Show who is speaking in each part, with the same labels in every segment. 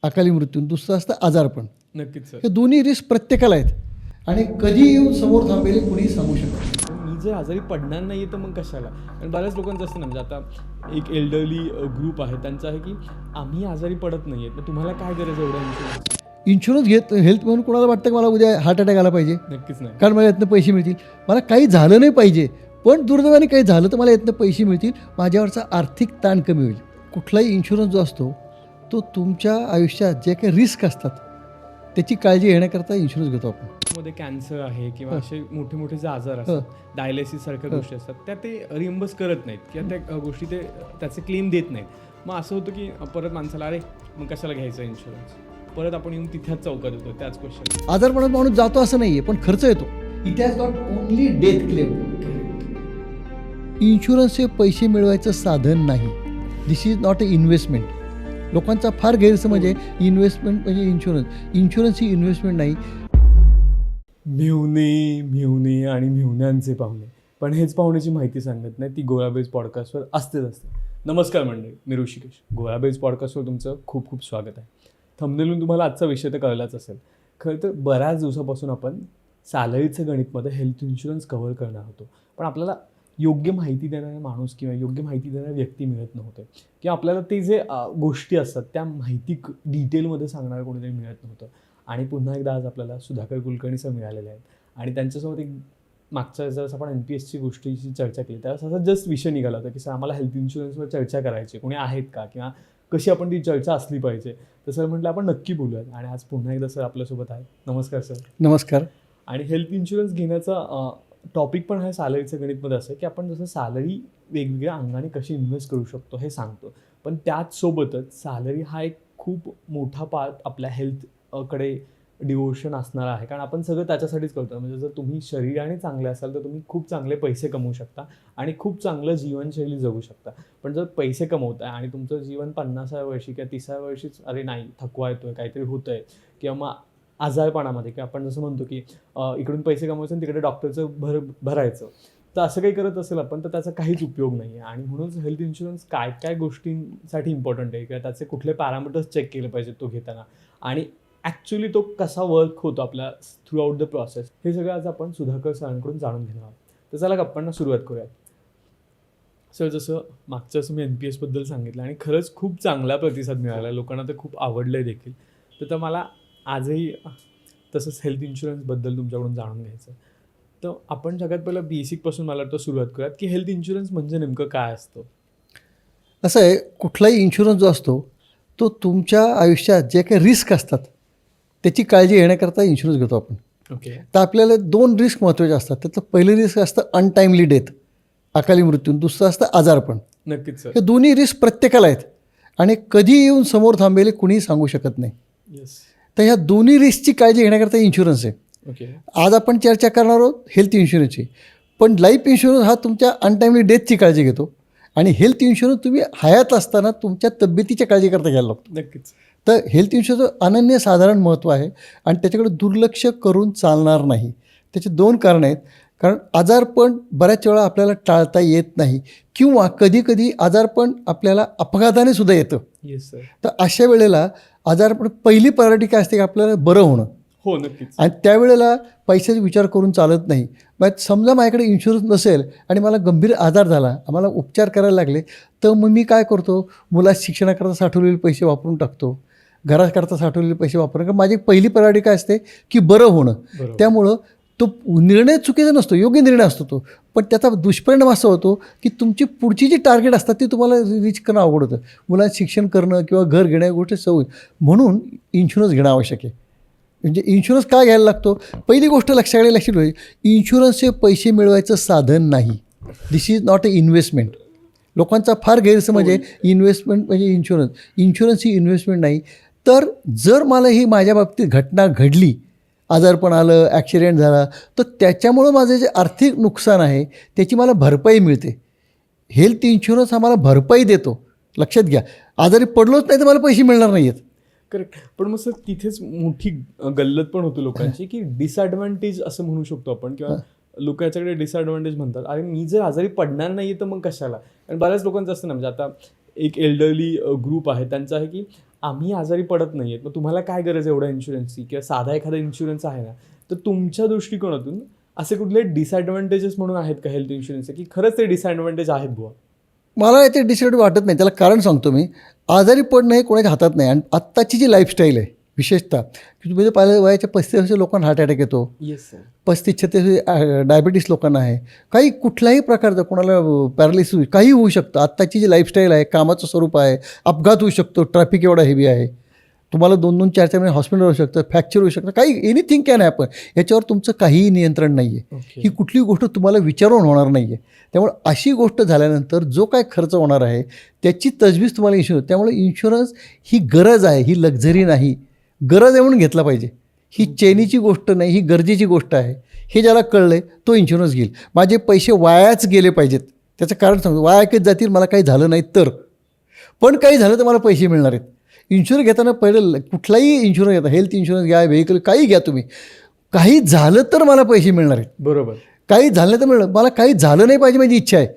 Speaker 1: अकाली मृत्यू, दुसरं असतं आजारपण.
Speaker 2: नक्कीच सर.
Speaker 1: हे दोन्ही रिस्क प्रत्येकाला आहेत आणि कधी येऊन समोर थांबेल कुणी सांगू शकत नाही.
Speaker 2: मी जर आजारी पडणार नाही तर मग कशाला. आणि बऱ्याच लोकांचं असतं ना, म्हणजे आता एक एल्डरली ग्रुप आहे, त्यांचं आहे की आम्ही आजारी पडत नाही आहेत, तर तुम्हाला काय गरज आहे एवढ्या इन्शुरन्स.
Speaker 1: इन्शुरन्स घेत हेल्थ म्हणून कोणाला वाटतं की मला उद्या हार्ट अटॅक आला पाहिजे,
Speaker 2: नक्कीच नाही.
Speaker 1: कारण मला यातनं पैसे मिळतील. मला काही झालं नाही पाहिजे, पण दुर्दैवाने काही झालं तर मला यातनं पैसे मिळतील, माझ्यावरचा आर्थिक ताण कमी होईल. कुठलाही इन्शुरन्स जो असतो तो तुमच्या आयुष्यात जे काही रिस्क असतात त्याची काळजी घेण्याकरता इन्शुरन्स घेतो आपण.
Speaker 2: मध्ये कॅन्सर आहे किंवा असे मोठे मोठे जे आजार असतात, डायलिसिस सारख्या गोष्टी असतात, त्या ते रिएम्बर्स करत नाहीत किंवा त्या गोष्टी ते त्याचे क्लेम देत नाहीत. मग असं होतं की परत माणसाला अरे मग कशाला घ्यायचं इन्शुरन्स, परत आपण येऊन तिथेच चौकात येतो त्याच क्वेश्चन.
Speaker 1: आजारपणात माणूस जातो असं नाही आहे, पण खर्च येतो. It has not only death claim. Insurance हे पैसे मिळवायचं साधन नाही. दिस इज नॉट अ इन्व्हेस्टमेंट. लोकांचा फार गैरसमज आहे इन्व्हेस्टमेंट म्हणजे इन्शुरन्स ही इन्व्हेस्टमेंट नाही.
Speaker 2: म्हेवणे आणि म्हेवण्यांचे पाहुणे, पण हेच पाहुण्याची माहिती सांगत नाही, ती गोळाबेज पॉडकास्टवर असतेच असते. नमस्कार मंडळी, मी ऋषिकेश. गोळाबेज पॉडकास्टवर तुमचं खूप खूप स्वागत आहे. थंबनेलून तुम्हाला आजचा विषय तर कळलाच असेल. खरं तर बऱ्याच दिवसापासून आपण सॅलरीचं गणितमध्ये हेल्थ इन्शुरन्स कव्हर करणार होतो, पण आपल्याला योग्य माहिती देणारा माणूस किंवा योग्य माहिती देणारी व्यक्ती मिळत नव्हते, किंवा आपल्याला ते जे गोष्टी असतात त्या माहिती डिटेलमध्ये सांगणारं कोणीतरी मिळत नव्हतं. आणि पुन्हा एकदा आज आपल्याला सुधाकर कुलकर्णी सर मिळालेले आहेत, आणि त्यांच्यासोबत एक मागच्या वेळेस आपण NPSची गोष्टीची चर्चा केली त्यावेळेस असा जस्ट विषय निघाला होता की सर आम्हाला हेल्थ इन्शुरन्सवर चर्चा करायची, कोणी आहेत का, किंवा कशी आपण ती चर्चा असली पाहिजे. तर सर म्हटलं आपण नक्की बोलूयात, आणि आज पुन्हा एकदा सर आपल्यासोबत आहेत. नमस्कार सर.
Speaker 1: नमस्कार.
Speaker 2: आणि हेल्थ इन्शुरन्स घेण्याचा टॉपिक पण आहे सॅलरीचं गणितमध्ये असं की आपण जसं सॅलरी वेगवेगळ्या अंगाने कशी इन्व्हेस्ट करू शकतो हे सांगतो, पण त्याचसोबतच सॅलरी हा एक खूप मोठा पार्ट आपल्या हेल्थकडे डिवोशन असणार आहे, कारण आपण सगळं त्याच्यासाठीच करतो. म्हणजे जर तुम्ही शरीराने चांगले असाल तर तुम्ही खूप चांगले पैसे कमवू शकता आणि खूप चांगलं जीवनशैली जगू शकता. पण जर पैसे कमवताय आणि तुमचं जीवन 50व्या वर्षी किंवा 30व्या वर्षीच अरे नाही थकवा येतोय, काहीतरी होतं आहे, किंवा मग आजारपणामध्ये, की आपण जसं म्हणतो की इकडून पैसे कमवायचं आणि तिकडे डॉक्टरचं भरायचं, तर असं काही करत असेल आपण तर त्याचा काहीच उपयोग नाही आहे. आणि म्हणूनच हेल्थ इन्शुरन्स काय काय गोष्टींसाठी इम्पॉर्टंट आहे, किंवा त्याचे कुठले पॅरामीटर्स चेक केले पाहिजेत तो घेताना, आणि ॲक्च्युली तो कसा वर्क होतो आपल्या थ्रू आउट द प्रोसेस, हे सगळं आज आपण सुधाकर सरांकडून जाणून घेणार आहोत. तर चला गप्पांना सुरुवात करूयात. सर, जसं मागचं असं मी NPSबद्दल सांगितलं आणि खरंच खूप चांगला प्रतिसाद मिळाला, लोकांना ते खूप आवडलं आहे देखील. तर मला आजही तसंच हेल्थ इन्शुरन्सबद्दल तुमच्याकडून जाणून घ्यायचं. तर आपण सगळ्यात पहिलं बेसिकपासून मला वाटतं सुरुवात करूयात की हेल्थ इन्शुरन्स म्हणजे नेमकं काय असतं.
Speaker 1: असं आहे, कुठलाही इन्शुरन्स जो असतो तो तुमच्या आयुष्यात जे काही रिस्क असतात त्याची काळजी घेण्याकरता इन्शुरन्स घेतो आपण.
Speaker 2: ओके.
Speaker 1: तर आपल्याला 2 रिस्क महत्त्वाचे असतात. त्याचं पहिलं रिस्क असतं अनटाईमली डेथ, अकाली मृत्यू, दुसरं असतं आजारपण.
Speaker 2: नक्कीच सर.
Speaker 1: हे दोन्ही रिस्क प्रत्येकाला आहेत आणि कधी येऊन समोर थांबेल कुणीही सांगू शकत नाही.
Speaker 2: येस.
Speaker 1: तर ह्या दोन्ही रिस्कची काळजी घेण्याकरता इन्शुरन्स आहे.
Speaker 2: ओके.
Speaker 1: आज आपण चर्चा करणार आहोत हेल्थ इन्शुरन्सची, पण लाईफ इन्शुरन्स हा तुमच्या अनटाईमली डेथची काळजी घेतो, आणि हेल्थ इन्शुरन्स तुम्ही हयात असताना तुमच्या तब्येतीच्या काळजी करता घ्यायला लागतो.
Speaker 2: नक्कीच.
Speaker 1: तर हेल्थ इन्शुरन्सचं अनन्यसाधारण महत्त्व आहे आणि त्याच्याकडे दुर्लक्ष करून चालणार नाही. त्याचे 2 कारणं आहेत. कारण आजारपण बऱ्याच वेळा आपल्याला टाळता येत नाही, किंवा कधीकधी आजारपण आपल्याला अपघाताने सुद्धा येतं.
Speaker 2: Yes sir.
Speaker 1: तर अशा वेळेला आजारपण पहिली प्रायोरिटी काय असते की आपल्याला बरं होणं,
Speaker 2: हो नक्कीच.
Speaker 1: आणि त्यावेळेला पैशाचा विचार करून चालत नाही. मग समजा माझ्याकडे इन्शुरन्स नसेल आणि मला गंभीर आजार झाला, आम्हाला उपचार करायला लागले, तर मग मी काय करतो, मुलाच्या शिक्षणाकरता साठवलेले पैसे वापरून टाकतो, घराकरता साठवलेले पैसे वापरून. कारण माझी पहिली प्रायोरिटी काय असते की बरं होणं.
Speaker 2: बरोबर.
Speaker 1: त्यामुळं तो निर्णय चुकीचा नसतो, योग्य निर्णय असतो तो, पण त्याचा दुष्परिणाम असा होतो की तुमची पुढची जी टार्गेट असतात ती तुम्हाला रीच करणं अवघड होतं. मुलाचं शिक्षण करणं किंवा घर घेणं या गोष्टी सवय. म्हणून इन्शुरन्स घेणं आवश्यक आहे. म्हणजे इन्शुरन्स काय घ्यायला लागतो, पहिली गोष्ट लक्षात ठेवायची, इन्शुरन्स हे पैसे मिळवायचं साधन नाही. दिस इज नॉट अ इन्व्हेस्टमेंट. लोकांचा फार गैरसमज आहे इन्व्हेस्टमेंट म्हणजे इन्शुरन्स ही इन्व्हेस्टमेंट नाही. तर जर मला ही माझ्या बाबतीत घटना घडली, आजारपण आलं, ॲक्सिडेंट झाला, तर त्याच्यामुळं माझं जे आर्थिक नुकसान आहे त्याची मला भरपाई मिळते. हेल्थ इन्शुरन्स आम्हाला भरपाई देतो. लक्षात घ्या, आजारी पडलोच नाही तर मला पैसे मिळणार नाही आहेत.
Speaker 2: करेक्ट. पण मग सर तिथेच मोठी गल्लत पण होती लोकांची की डिसएडव्हान्टेज असं म्हणू शकतो आपण, किंवा लोक याच्याकडे डिसएडव्हान्टेज म्हणतात, अरे मी जर आजारी पडणार नाही तर मग कशाला. आणि बऱ्याच लोकांचं असतं ना, म्हणजे आता एक एल्डरली ग्रुप आहे, त्यांचं आहे की आम्ही आजारी पडत नाही आहेत, मग तुम्हाला काय गरज आहे एवढ्या इन्शुरन्सची, किंवा साधा एखादा इन्शुरन्स आहे ना, तर तुमच्या दृष्टिकोनातून असे कुठले डिसएडव्हान्टेजेस म्हणून आहेत का हेल्थ इन्शुरन्सचे, की खरंच ते डिसएडव्हान्टेज आहेत बुवा?
Speaker 1: मला याचे डिसएडव्हान्टेज वाटत नाही. त्याला कारण सांगतो मी. आजारी पडणं हे कोणाच्या हातात नाही. आणि आत्ताची जी लाईफस्टाईल आहे विशेषतः, की तुम्ही जर पाहिलं वयाच्या 35 वर्ष लोकांना हार्ट अटॅक येतो,
Speaker 2: येस सर.
Speaker 1: 35-36 डायबिटीस लोकांना आहे, काही कुठल्याही प्रकारचं कोणाला पॅरालिसिस काही होऊ शकतं. आत्ताची जी लाईफस्टाईल आहे, कामाचं स्वरूप आहे, अपघात होऊ शकतो, ट्रॅफिक एवढा हेवी आहे, तुम्हाला 2-2, 4-4 महिने हॉस्पिटल होऊ शकतं, फ्रॅक्चर होऊ शकतं, काही एनिथिंग कॅन हॅपन. याच्यावर तुमचं काहीही नियंत्रण नाही आहे.
Speaker 2: ओके.
Speaker 1: ही कुठली गोष्ट तुम्हाला विचारून होणार नाही आहे. त्यामुळे अशी गोष्ट झाल्यानंतर जो काय खर्च होणार आहे त्याची तजवीज तुम्हाला इन्शुरन्स. त्यामुळे इन्शुरन्स ही गरज आहे, ही लक्झरी नाही. गरज आहे म्हणून घेतला पाहिजे. ही चैनीची गोष्ट नाही, ही गरजेची गोष्ट आहे. हे ज्याला कळलं आहे तो इन्शुरन्स घेईल. माझे पैसे वायाच गेले पाहिजेत त्याचं कारण सांगतो. वायाच जातील, मला काही झालं नाही तर. पण काही झालं तर मला पैसे मिळणार आहेत. इन्शुरन्स घेताना पहिलं कुठलाही इन्शुरन्स घेता, हेल्थ इन्शुरन्स घ्या, व्हेकल काही घ्या तुम्ही, काही झालं तर मला पैसे मिळणार आहेत.
Speaker 2: बरोबर.
Speaker 1: काही झालं तर मिळणार, मला काही झालं नाही पाहिजे माझी इच्छा आहे.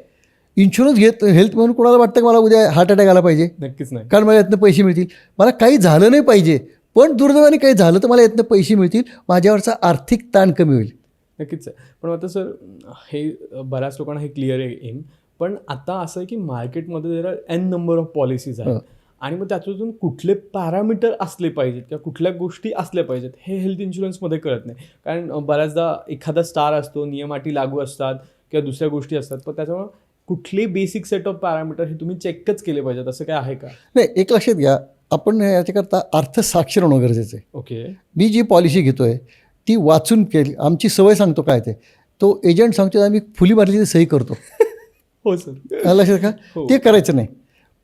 Speaker 1: इन्शुरन्स घेत हेल्थ म्हणून कोणाला वाटतं की मला उद्या हार्ट अटॅक आला पाहिजे,
Speaker 2: नक्कीच नाही.
Speaker 1: कारण मला यातनं पैसे मिळतील. मला काही झालं नाही पाहिजे, पण दुर्दैवाने काही झालं तर मला यातनं पैसे मिळतील, माझ्यावरचा आर्थिक ताण कमी होईल.
Speaker 2: नक्कीच आहे. पण आता सर, हे बऱ्याच लोकांना हे क्लिअर आहे एम, पण आता असं आहे की मार्केटमध्ये देर एन नंबर ऑफ पॉलिसीज आहेत, आणि मग त्याच्यातून कुठले पॅरामीटर असले पाहिजेत किंवा कुठल्या गोष्टी असल्या पाहिजेत हे हेल्थ इन्शुरन्समध्ये कळत नाही. कारण बऱ्याचदा एखादा स्टार असतो, नियम अटी लागू असतात किंवा दुसऱ्या गोष्टी असतात, पण त्याच्यामुळे कुठले बेसिक सेट ऑफ पॅरामीटर हे तुम्ही चेकच केले पाहिजेत, असं काय आहे का?
Speaker 1: नाही, एक लक्षात घ्या, आपण याच्याकरता अर्थसाक्षर होणं गरजेचं आहे.
Speaker 2: ओके.
Speaker 1: मी जी पॉलिसी घेतो आहे ती वाचून केली. आमची सवय सांगतो काय ते, तो एजंट सांगतो आम्ही फुली मारली सही करतो.
Speaker 2: हो सर.
Speaker 1: लक्षात का?
Speaker 2: हो.
Speaker 1: ते करायचं नाही.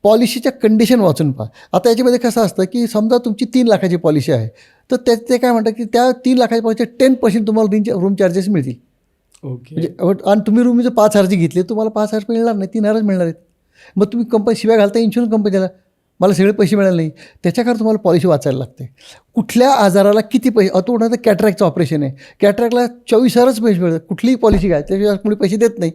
Speaker 1: पॉलिसीच्या कंडिशन वाचून पहा. आता याच्यामध्ये कसं असतं की समजा तुमची 3 लाखाची पॉलिसी आहे, तर ते काय म्हणतात की त्या 3 लाखाच्या पॉलिसी 10% तुम्हाला रूम चार्जेस मिळतील.
Speaker 2: ओके.
Speaker 1: म्हणजे आणि तुम्ही रूम जर 5,000ची घेतली तुम्हाला 5,000 मिळणार नाही, 3,000 मिळणार आहेत. मग तुम्ही कंपनी शिवाय घालता इन्शुरन्स कंपनीला, मला सगळे पैसे मिळाले नाही. त्याच्याकरता तुम्हाला पॉलिसी वाचायला लागते. कुठल्या आजाराला किती पैसे. आता उदाहरणार्थ कॅटरॅक्टचं ऑपरेशन आहे, कॅटरॅक्टला 24,000च पैसे मिळतात. कुठलीही पॉलिसी घ्या त्याशिवाय कोणी पैसे देत नाही.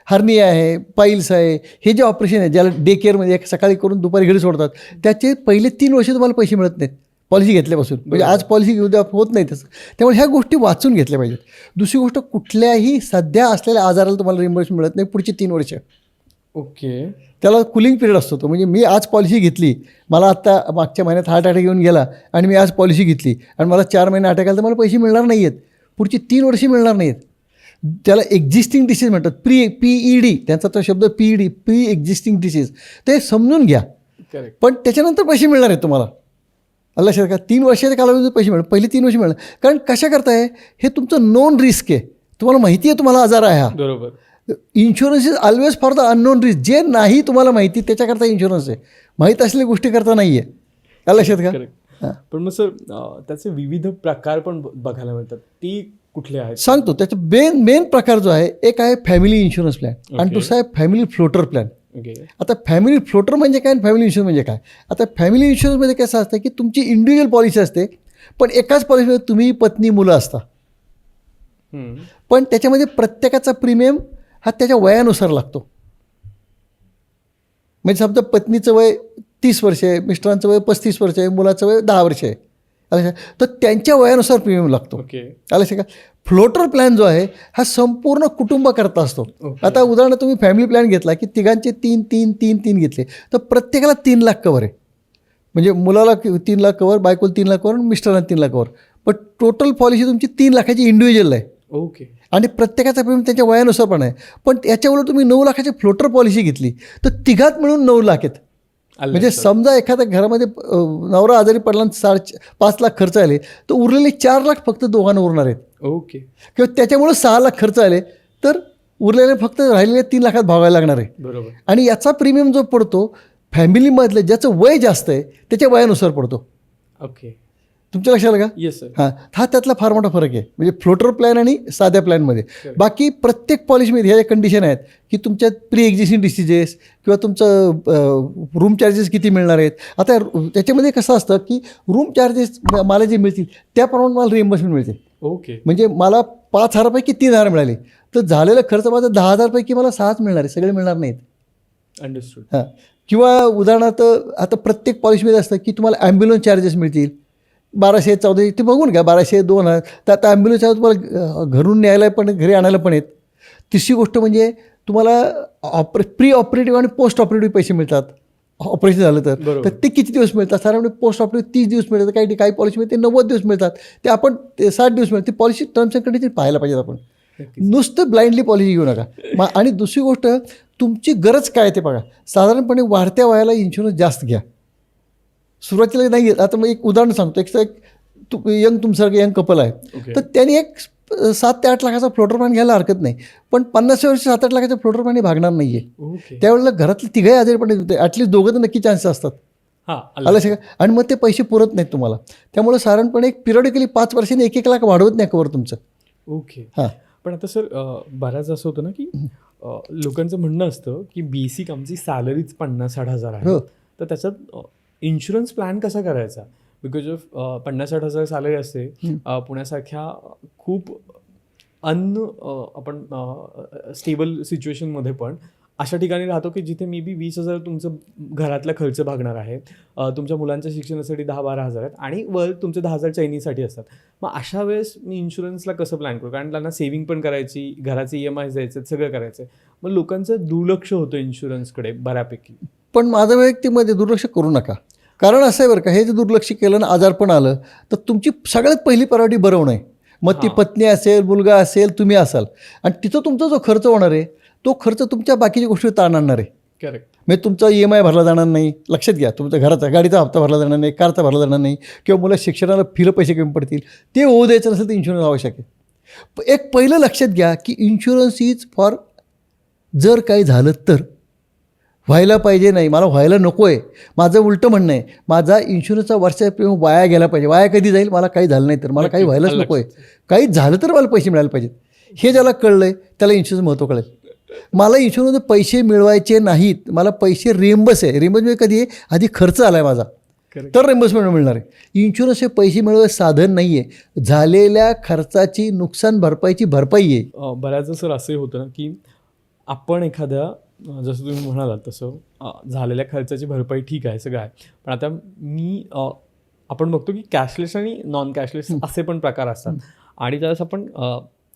Speaker 1: हर्निया आहे, पाईल्स आहे, हे जे ऑपरेशन आहे ज्याला डे केअरमध्ये सकाळी करून दुपारी घरी सोडतात, त्याचे पहिले 3 वर्ष तुम्हाला पैसे मिळत नाहीत पॉलिसी घेतल्यापासून. म्हणजे आज पॉलिसी घेऊ द्या होत नाही तसं. त्यामुळे ह्या गोष्टी वाचून घेतल्या पाहिजेत. दुसरी गोष्ट, कुठल्याही सध्या असलेल्या आजाराला तुम्हाला रिम्बर्समेंट मिळत नाही पुढची 3 वर्ष.
Speaker 2: ओके.
Speaker 1: त्याला कुलिंग पिरियड असतो तो. म्हणजे मी आज पॉलिसी घेतली, मला आत्ता मागच्या महिन्यात हार्ट अटॅक येऊन गेला आणि मी आज पॉलिसी घेतली आणि मला 4 महिने अटॅक आला, तर मला पैसे मिळणार नाही आहेत, पुढची 3 वर्षे मिळणार नाहीत. त्याला एक्झिस्टिंग डिसीज म्हणतात. PED त्यांचा तो शब्द PED, प्री एक्झिस्टिंग डिसीज. ते समजून घ्या.
Speaker 2: करेक्ट.
Speaker 1: पण त्याच्यानंतर पैसे मिळणार आहेत तुम्हाला. लक्षात का? 3 वर्षाच्या कालावधीत पैसे मिळणार, पहिले 3 वर्ष मिळणार. कारण कशा करताय, हे तुमचं नोन रिस्क आहे, तुम्हाला माहिती आहे तुम्हाला आजार आहे हा.
Speaker 2: बरोबर.
Speaker 1: Insurance is always for the unknown risk. जे नाही तुम्हाला माहिती त्याच्याकरता इन्शुरन्स आहे, माहीत असलेल्या गोष्टी करता नाही आहे. लक्षात का?
Speaker 2: करेक्ट. पण मग सर, त्याचे विविध प्रकार पण बघायला मिळतात, ती कुठले आहेत?
Speaker 1: सांगतो. त्याचा मेन प्रकार जो आहे, एक आहे फॅमिली इन्शुरन्स प्लॅन आणि दुसरा आहे फॅमिली फ्लोटर प्लॅन.
Speaker 2: ओके.
Speaker 1: आता फॅमिली फ्लोटर म्हणजे काय आणि फॅमिली इन्शुरन्स म्हणजे काय? आता फॅमिली इन्शुरन्समध्ये कसं असतं की तुमची इंडिव्हिज्युअल पॉलिसी असते, पण एकाच पॉलिसीमध्ये तुम्ही, पत्नी, मुलं असता. पण त्याच्यामध्ये प्रत्येकाचा प्रीमियम हा त्याच्या वयानुसार लागतो. म्हणजे समजा पत्नीचं वय 30 वर्ष आहे, मिस्टरांचं वय 35 वर्ष आहे, मुलाचं वय 10 वर्ष आहे, तर त्यांच्या वयानुसार प्रीमियम लागतो.
Speaker 2: ओके.
Speaker 1: आलं का? फ्लोटर प्लॅन जो आहे हा संपूर्ण कुटुंबाकरता असतो. आता उदाहरण तुम्ही फॅमिली प्लॅन घेतला की तिघांचे 3 घेतले, तर प्रत्येकाला 3 लाख कवर आहे. म्हणजे मुलाला 3 लाख कवर, बायकोला 3 लाख कवर, मिस्टरांना 3 लाख कवर. पण टोटल पॉलिसी तुमची 3 लाखाची इंडिव्हिज्युअल आहे.
Speaker 2: ओके.
Speaker 1: आणि प्रत्येकाचा प्रीमियम त्याच्या वयानुसार पण आहे. पण याच्यावर तुम्ही 9 लाखाची फ्लोटर पॉलिसी घेतली तर तिघात मिळून 9 लाख आहेत. म्हणजे समजा एखाद्या घरामध्ये नवरा आजारी पडला, 5 लाख खर्च आले, तर उरलेले 4 लाख फक्त दोघांना उरणार आहेत.
Speaker 2: ओके.
Speaker 1: किंवा त्याच्यामुळे 6 लाख खर्च आले, तर उरलेले फक्त राहिलेले 3 लाखात भागायला लागणार आहे.
Speaker 2: बरोबर.
Speaker 1: आणि याचा प्रीमियम जो पडतो फॅमिलीमधलं ज्याचं वय जास्त आहे त्याच्या वयानुसार पडतो.
Speaker 2: ओके.
Speaker 1: तुमच्या लक्षात आलं का?
Speaker 2: Yes sir.
Speaker 1: हा त्यातला फार मोठा फरक आहे, म्हणजे फ्लोटर प्लॅन आणि साध्या प्लॅनमध्ये. बाकी प्रत्येक पॉलिसीमध्ये ह्या कंडिशन आहेत की तुमच्यात प्री एक्झिस्टिंग डिसिजेस किंवा तुमचं रूम चार्जेस किती मिळणार आहेत. आता त्याच्यामध्ये कसं असतं की रूम चार्जेस मला जे मिळतील त्याप्रमाणे मला रिएम्बर्समेंट मिळते.
Speaker 2: ओके.
Speaker 1: म्हणजे मला 5,000 पैकी 3,000 मिळाले, तर झालेला खर्च माझा 10,000 पैकी मला 6च मिळणार आहे, सगळे मिळणार नाहीत.
Speaker 2: अंडरस्टूड.
Speaker 1: हां. किंवा उदाहरणार्थ आता प्रत्येक पॉलिसीमध्ये असतं की तुम्हाला ॲम्ब्युलन्स चार्जेस मिळतील 1200 1400 ते बघून घ्या 1200 2000 तर आता ॲम्ब्युलन्स चार्ज तुम्हाला घरून न्यायला पण घरी आणायला पण आहेत. तिसरी गोष्ट म्हणजे तुम्हाला प्री ऑपरेटिव्ह आणि पोस्ट ऑपरेटिव्ह पैसे मिळतात. ऑपरेशन झालं तर ते किती दिवस मिळतात? साधारण पोस्ट ऑपरेटिव्ह 30 दिवस मिळतात, काही पॉलिसीमध्ये ते 90 दिवस मिळतात, ते आपण 60 दिवस मिळतात. ते पॉलिसी टर्म्स अँड कंडिशन पाहायला पाहिजेत आपण. नुसतं ब्लाइंडली पॉलिसी घेऊ नका. आणि दुसरी गोष्ट तुमची गरज काय ते बघा. साधारणपणे वाढत्या वयाला इन्शुरन्स जास्त घ्या. सुरुवातीला नाही घेत. आता मग एक उदाहरण सांगतो. तुमच्यासारखं यंग कपल आहे, तर त्यांनी एक 7 ते 8 लाखाचा फ्लोटर प्लॅन घ्यायला हरकत नाही. पण 50 वर्ष 7-8 लाखाचा फ्लोटर प्लॅन भागणार नाही आहे. त्यावेळेला घरातले तिघही आजारपणे होते. ॲटलिस्ट दोघं तर नक्की चान्सेस असतात. आलं का? आणि मग ते पैसे पुरत नाहीत तुम्हाला. त्यामुळे साधारणपणे एक पिरियडिकली 5 वर्षांनी 1-1 लाख वाढवत नाही कवर तुमचं.
Speaker 2: ओके. हां. पण आता सर बऱ्याच असं होतं ना की लोकांचं म्हणणं असतं की बेसिक आमची सॅलरीच 50-60 हजार आहे, तर त्याच्यात इन्शुरन्स प्लॅन कसा करायचा? बिकॉज ऑफ 50-60 हजार सॅलरी असते पुण्यासारख्या खूप आपण स्टेबल सिच्युएशनमध्ये पण अशा ठिकाणी राहतो की जिथे मे बी 20,000 तुमचं घरातला खर्च भागणार आहे, तुमच्या मुलांच्या शिक्षणासाठी 10-12 हजार आहेत आणि वर तुमचे 10,000 चैनीसाठी असतात. मग अशा वेळेस मी इन्शुरन्सला कसं प्लॅन करू? कारण त्यांना सेव्हिंग पण करायची, घराचे EMI द्यायचे, सगळं करायचं. मग लोकांचं दुर्लक्ष होतं इन्शुरन्सकडे बऱ्यापैकी.
Speaker 1: पण माझं वैयक्तिकमध्ये दुर्लक्ष करू नका. कारण असं आहे बरं का, हे जे दुर्लक्ष केलं ना, आजारपण आलं तर तुमची सगळ्यात पहिली प्रायोरिटी बरं होणं आहे. मग ती पत्नी असेल, मुलगा असेल, तुम्ही असाल, आणि तिथं तुमचा जो खर्च होणार आहे तो खर्च तुमच्या बाकीच्या गोष्टी ताण आणणार आहे.
Speaker 2: करेक्ट.
Speaker 1: म्हणजे तुमचा EMI भरला जाणार नाही. लक्षात घ्या, तुमच्या घराचा गाडीचा हप्ता भरला जाणार नाही, कारचा भरला जाणार नाही, किंवा मुलं शिक्षणाला फीला पैसे कमी पडतील. ते होऊ द्यायचं नसेल तर इन्शुरन्स आवश्यक आहे. एक पहिलं लक्षात घ्या की इन्शुरन्स इज फॉर जर काही झालं तर. व्हायला पाहिजे नाही, मला व्हायला नको आहे. माझं उलटं म्हणणं आहे, माझा इन्शुरन्सचा वर्षाचा वाया गेला पाहिजे. वाया कधी जाईल? मला काही झालं नाही तर, मला काही व्हायलाच नको आहे. काही झालं तर मला पैसे मिळायला पाहिजेत. हे ज्याला कळलं आहे त्याला इन्शुरन्स महत्त्व कळेल. मला इन्शुरन्समध्ये पैसे मिळवायचे नाहीत, मला पैसे रिएम्बर्स आहे. रिएम्बर्स म्हणजे कधी आहे? आधी खर्च आला आहे माझा तर रिएम्बर्समेंट मिळणार आहे. इन्शुरन्स हे पैसे मिळवायचं साधन नाही आहे, झालेल्या खर्चाची नुकसान भरपाईची भरपाई आहे.
Speaker 2: बऱ्याचदा सर असंही होतं ना की आपण एखाद्या, जसं तुम्ही म्हणालात तसं झालेल्या खर्चाची भरपाई ठीक आहे, सगळं आहे. पण आता आपण बघतो की कॅशलेस आणि नॉन कॅशलेस असे पण प्रकार असतात. आणि त्यावेळेस आपण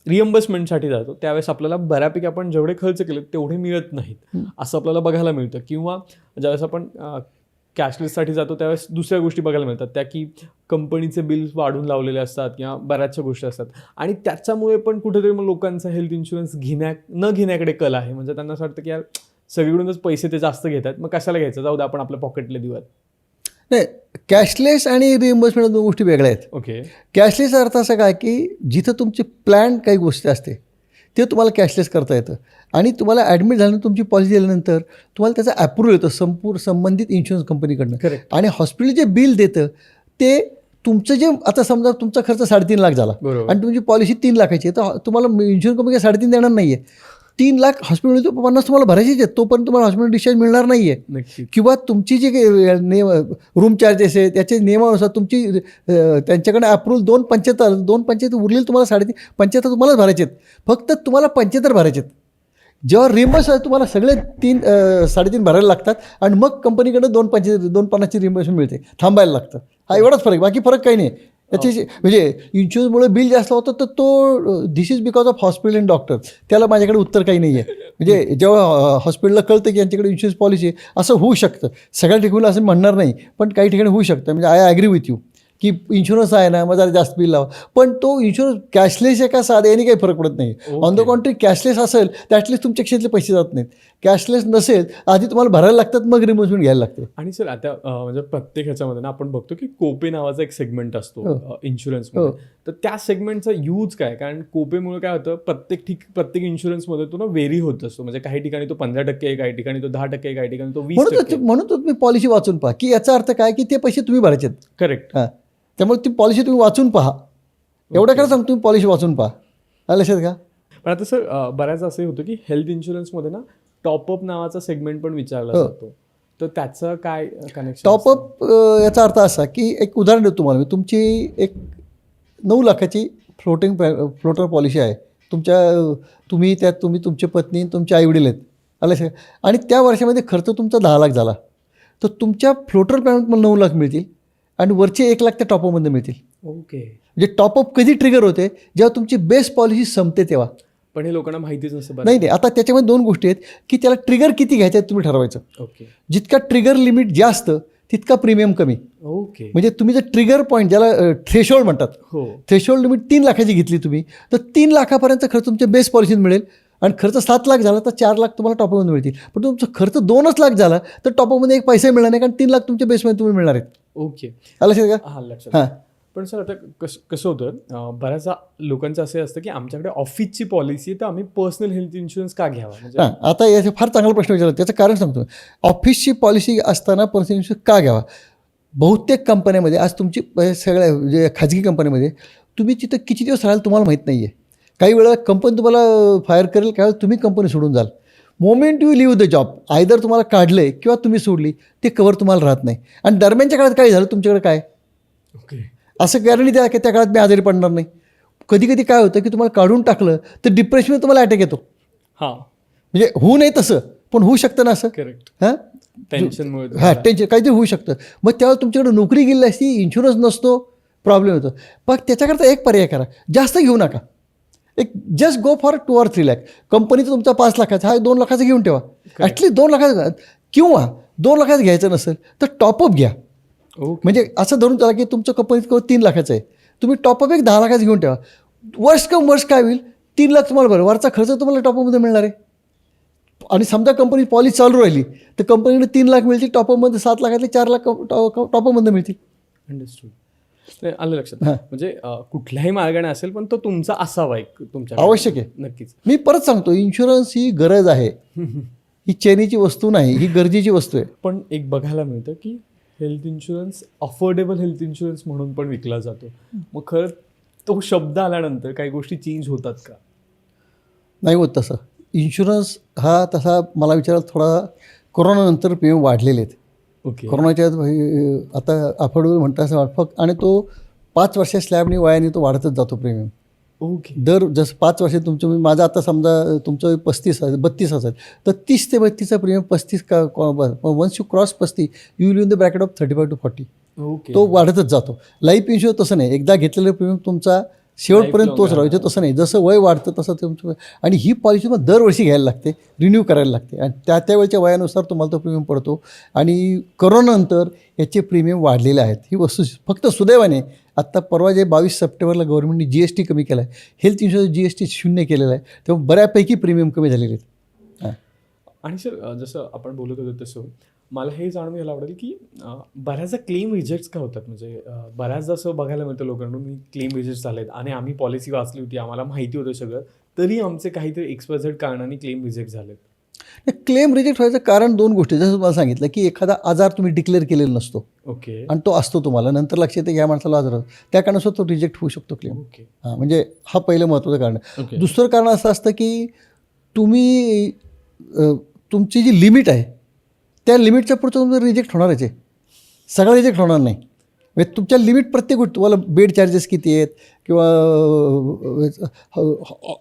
Speaker 2: रिएम्बर्समेंटसाठी जातो, त्यावेळेस आपल्याला बऱ्यापैकी आपण जेवढे खर्च केले तेवढे मिळत नाहीत असं आपल्याला बघायला मिळतं. किंवा ज्यावेळेस आपण कॅशलेससाठी जातो त्यावेळेस दुसऱ्या गोष्टी बघायला मिळतात, त्या की कंपनीचे बिल्स वाढून लावलेले असतात किंवा बऱ्याचशा गोष्टी असतात. आणि त्याच्यामुळे पण कुठेतरी मग लोकांचा हेल्थ इन्शुरन्स न घेण्याकडे कल आहे. म्हणजे त्यांना असं वाटतं की यार सगळीकडूनच पैसे ते जास्त घेतात, मग कशाला घ्यायचं, जाऊ दे आपण आपल्या पॉकेटला देऊयात.
Speaker 1: नाही, कॅशलेस आणि रिएम्बर्समेंट 2 गोष्टी वेगळ्या आहेत.
Speaker 2: ओके.
Speaker 1: कॅशलेसचा अर्थ असा काय की जिथं तुमची प्लॅन काही गोष्टी असते ते तुम्हाला कॅशलेस करता येतं, आणि तुम्हाला ॲडमिट झाल्यानंतर तुमची पॉलिसी दिल्यानंतर तुम्हाला त्याचा ॲप्रूव्हल येतो संबंधित इन्शुरन्स कंपनीकडनं.
Speaker 2: करेक्ट.
Speaker 1: आणि हॉस्पिटल जे बिल देतं ते तुमचं जे, आता समजा तुमचा खर्च 3.5 लाख झाला आणि तुमची पॉलिसी 3 लाखाची आहे, तर तुम्हाला इन्शुरन्स कंपनी 3.5 देणार नाही आहे. 3 लाख हॉस्पिटलमध्ये 50 तुम्हाला भरायचीच आहेत, तोपर्यंत तुम्हाला हॉस्पिटल डिस्चार्ज मिळणार नाही आहे. किंवा तुमची जी रूम चार्जेस आहे त्याच्या नियमानुसार तुमची त्यांच्याकडे अप्रूव्हल 2.75 उरलेली तुम्हाला 75 तुम्हालाच भरायचे आहेत. फक्त तुम्हाला 75 भरायचे आहेत. जेव्हा रिम्बर्स तुम्हाला सगळे 3.5 भरायला लागतात आणि मग कंपनीकडे 2.50ची रिम्बर्समेंट मिळते. थांबायला लागतं. हा एवढाच फरक, बाकी फरक काही नाही. याची म्हणजे इन्शुरन्समुळे बिल जास्त होतं तर तो this is because of hospital and doctor. त्याला माझ्याकडे उत्तर काही नाही आहे. म्हणजे जेव्हा हॉस्पिटलला कळतं की यांच्याकडे इन्शुरन्स पॉलिसी आहे, असं होऊ शकतं. सगळ्या ठिकाणी असं म्हणणार नाही, पण काही ठिकाणी होऊ शकतं. म्हणजे आय ॲग्री विथ यू की इन्शुरन्स आहे ना, मग जरा जास्त बिल लावा. पण तो इन्शुरन्स कॅशलेस आहे का साधे, याने काही फरक पडत नाही. ऑन द कॉन्ट्री कॅशलेस असेल तर ॲटलिस्ट तुमच्या खिशातले पैसे जात नाहीत. कॅशलेस नसेल आधी तुम्हाला भरायला लागतात, मग रिम्बर्समेंट घ्यायला लागते.
Speaker 2: आणि सर आता म्हणजे प्रत्येक ह्याच्यामध्ये ना आपण बघतो की कोपे नावाचा एक सेगमेंट असतो इन्शुरन्समध्ये. तर त्या सेगमेंटचा यूज काय? कारण कोपेमुळे काय होतं, प्रत्येक इन्शुरन्समध्ये तो ना व्हेरी होत असतो. म्हणजे काही ठिकाणी तो 15% आहे, काही ठिकाणी तो 10% आहे, काही ठिकाणी तो 20%.
Speaker 1: म्हणून तुम्ही पॉलिसी वाचून पहा की याचा अर्थ काय की ते पैसे तुम्ही भरायचे आहेत.
Speaker 2: करेक्ट.
Speaker 1: हां, त्यामुळे ती पॉलिसी तुम्ही वाचून पहा. एवढं काय सांगतो, तुम्ही पॉलिसी वाचून पहा. आलं लक्षात का?
Speaker 2: पण आता सर बऱ्याच असंही होतं की हेल्थ इन्शुरन्समध्ये ना टॉपअप नावाचा सेगमेंट पण विचारला जातो. तर त्याचं काय कनेक्शन?
Speaker 1: टॉपअप याचा अर्थ असा की एक उदाहरण देतो तुम्हाला. तुमची एक 9 लाखाची फ्लोटर पॉलिसी आहे. तुम्ही तुमची पत्नी तुमचे आईवडील आहेत. आलं लक्षात. आणि त्या वर्षामध्ये खर्च तुमचा 10 लाख झाला तर तुमच्या फ्लोटर प्लॅनमध्ये 9 लाख मिळतील आणि वरचे 1 लाख त्या टॉपअपमध्ये मिळतील.
Speaker 2: ओके.
Speaker 1: म्हणजे टॉपअप कधी ट्रिगर होते, जेव्हा तुमची बेस पॉलिसी संपते तेव्हा.
Speaker 2: पण हे लोकांना माहितीच नसतं बरं.
Speaker 1: नाही आता त्याच्यामध्ये 2 गोष्टी आहेत की त्याला ट्रिगर किती घ्यायचं आहे तुम्ही ठरवायचं.
Speaker 2: ओके.
Speaker 1: जितका ट्रिगर लिमिट जास्त तितका प्रीमियम कमी.
Speaker 2: ओके.
Speaker 1: म्हणजे तुम्ही जर ट्रिगर पॉईंट ज्याला थ्रेशोल्ड म्हणतात,
Speaker 2: हो.
Speaker 1: थ्रेशोल्ड लिमिट 3 लाखाची घेतली तुम्ही तर 3 लाखापर्यंत खर्च तुमच्या बेस पॉलिसीत मिळेल आणि खर्च 7 लाख झाला तर 4 लाख तुम्हाला टॉपअपमध्ये मिळतील. पण तुमचा खर्च 2च लाख झाला तर टॉपअपमध्ये 1 पैसा मिळणार नाही, कारण 3 लाख तुमच्या बेसमध्ये तुम्ही मिळणार आहेत.
Speaker 2: ओके.
Speaker 1: आलं लक्षात का?
Speaker 2: हां, लक्षात.
Speaker 1: हां.
Speaker 2: पण सर आता कसं होतं, बऱ्याचदा लोकांचं असं असतं की आमच्याकडे ऑफिसची पॉलिसी आहे तर आम्ही पर्सनल हेल्थ इन्शुरन्स का घ्यावा? म्हणजे
Speaker 1: हां, आता याचे फार चांगला प्रश्न विचारला. त्याचं कारण सांगतो. ऑफिसची पॉलिसी असताना पर्सनल इन्शुरन्स का घ्यावा? बहुतेक कंपन्यामध्ये आज तुमची सगळ्या जे खाजगी कंपन्यामध्ये तुम्ही तिथं किती दिवस राहाल तुम्हाला माहीत नाही आहे. काही वेळा कंपनी तुम्हाला फायर करेल, काही वेळा तुम्ही कंपनी सोडून जाल. Moment you leave the job, either तुम्हाला काढलं आहे किंवा तुम्ही सोडली, ते कवर तुम्हाला राहत नाही. आणि दरम्यानच्या काळात काय झालं तुमच्याकडे काय,
Speaker 2: ओके.
Speaker 1: असं गॅरंटी द्या की त्या काळात मी आजारी पडणार नाही. कधी कधी काय होतं की तुम्हाला काढून टाकलं तर डिप्रेशनमध्ये तुम्हाला अटॅक येतो.
Speaker 2: हां,
Speaker 1: म्हणजे होऊ नये तसं, पण होऊ शकतं ना असं.
Speaker 2: करेक्ट.
Speaker 1: हां,
Speaker 2: टेन्शनमुळे.
Speaker 1: हां, टेन्शन काहीतरी होऊ शकतं. मग त्यावेळेला तुमच्याकडे नोकरी गेली असती, इन्शुरन्स नसतो, प्रॉब्लेम येतो. पण त्याच्याकरता एक पर्याय करा, जास्त घेऊ नका. एक just go for 2 or 3 lakh. कंपनीचं तुमचा 5 लाखाचा, हा 2 लाखाचा घेऊन ठेवा. ॲटलीस्ट 2 लाखाचा, किंवा 2 लाखाचं घ्यायचं नसेल तर टॉपअप घ्या.
Speaker 2: ओके.
Speaker 1: म्हणजे असं धरून चला की तुमचं कंपनीत 3 लाखाचं आहे, तुम्ही टॉपअप एक 10 लाखाचं घेऊन ठेवा. वर्ष काय होईल, 3 लाख तुम्हाला बरं, वरचा खर्च तुम्हाला टॉपअपमध्ये मिळणार आहे. आणि समजा कंपनी पॉलिसी चालू राहिली तर कंपनीकडे 3 लाख मिळतील, टॉपअपमध्ये 7 लाखातले 4 लाख टॉपअपमध्ये मिळतील.
Speaker 2: अंडरस्टूड. आलं लक्षात. म्हणजे कुठल्याही मार्गाने असेल पण तो तुमचा असावा एक तुमच्या
Speaker 1: आवश्यक आहे.
Speaker 2: नक्कीच.
Speaker 1: मी परत सांगतो, इन्शुरन्स ही गरज आहे, ही चैनीची वस्तू नाही, ही गरजेची वस्तू आहे.
Speaker 2: पण एक बघायला मिळतं की health insurance affordable health insurance म्हणून पण विकला जातो. मग खरं तो शब्द आल्यानंतर काही गोष्टी चेंज होतात का?
Speaker 1: नाही होत तसं. इन्शुरन्स हा तसा मला विचारायला थोडा कोरोनानंतर प्रीमियम वाढलेले आहेत.
Speaker 2: ओके.
Speaker 1: कोरोनाच्या आता अफोर्डेबल म्हणता असं वाटतं, आणि तो 5 वर्ष स्लॅबनी वयाने तो वाढतच जातो प्रीमियम.
Speaker 2: ओके.
Speaker 1: दर जसं 5 वर्ष तुमचं, माझं आता समजा तुमचं 32 असेल तर 30 ते 32चा प्रीमियम 35 का once you cross 35 you will in the bracket of 35 to 40.
Speaker 2: Okay.
Speaker 1: तो वाढतच जातो. लाईफ इन्शुरन्स तसं नाही, एकदा घेतलेलं प्रीमियम तुमचा शेवटपर्यंत तोच राहायचं, तसं नाही. जसं वय वाढतं तसं तुमचं, आणि ही पॉलिसी मग दरवर्षी घ्यायला लागते, रिन्यू करायला लागते, आणि त्यावेळच्या वयानुसार तुम्हाला तो प्रीमियम पडतो. आणि कोरोनानंतर याचे प्रीमियम वाढलेले आहेत. ही वस्तू फक्त सुदैवाने आत्ता परवा जे 22 सप्टेंबरला गव्हर्नमेंटने GST कमी केला आहे, हेल्थ इन्शुरन्स GST 0 केलेला आहे, तेव्हा बऱ्यापैकी प्रीमियम कमी झालेले आहेत. हां.
Speaker 2: आणि सर जसं आपण बोलत होतो तसं मला हे जाणून घ्यायला आवडेल की बऱ्याचदा क्लेम रिजेक्ट्स का होतात? म्हणजे बऱ्याचदा असं बघायला मिळतं लोकांकडून क्लेम रिजेक्ट झालेत आणि आम्ही पॉलिसी वाचली होती, आम्हाला माहिती होतं सगळं, तरी आमचे काहीतरी XYZ कारणाने क्लेम रिजेक्ट झालेत.
Speaker 1: क्लेम रिजेक्ट व्हायचं कारण 2 गोष्टी, जसं तुम्हाला सांगितलं की एखादा आजार तुम्ही डिक्लेअर केलेला नसतो.
Speaker 2: ओके.
Speaker 1: आणि तो असतो तुम्हाला, नंतर लक्षात येतं या माणसाला आजार, त्या कारणास्तव तो रिजेक्ट होऊ शकतो क्लेम.
Speaker 2: ओके.
Speaker 1: हां, म्हणजे हा पहिलं महत्त्वाचं कारण.
Speaker 2: ओके.
Speaker 1: दुसरं कारण असं असतं की तुम्ही तुमची जी लिमिट आहे त्या लिमिटच्या पुढचं तुमचं रिजेक्ट होणारच आहे, सगळं रिजेक्ट होणार नाही. म्हणजे तुमच्या लिमिट प्रत्येक गोष्ट, तुम्हाला बेड चार्जेस किती आहेत किंवा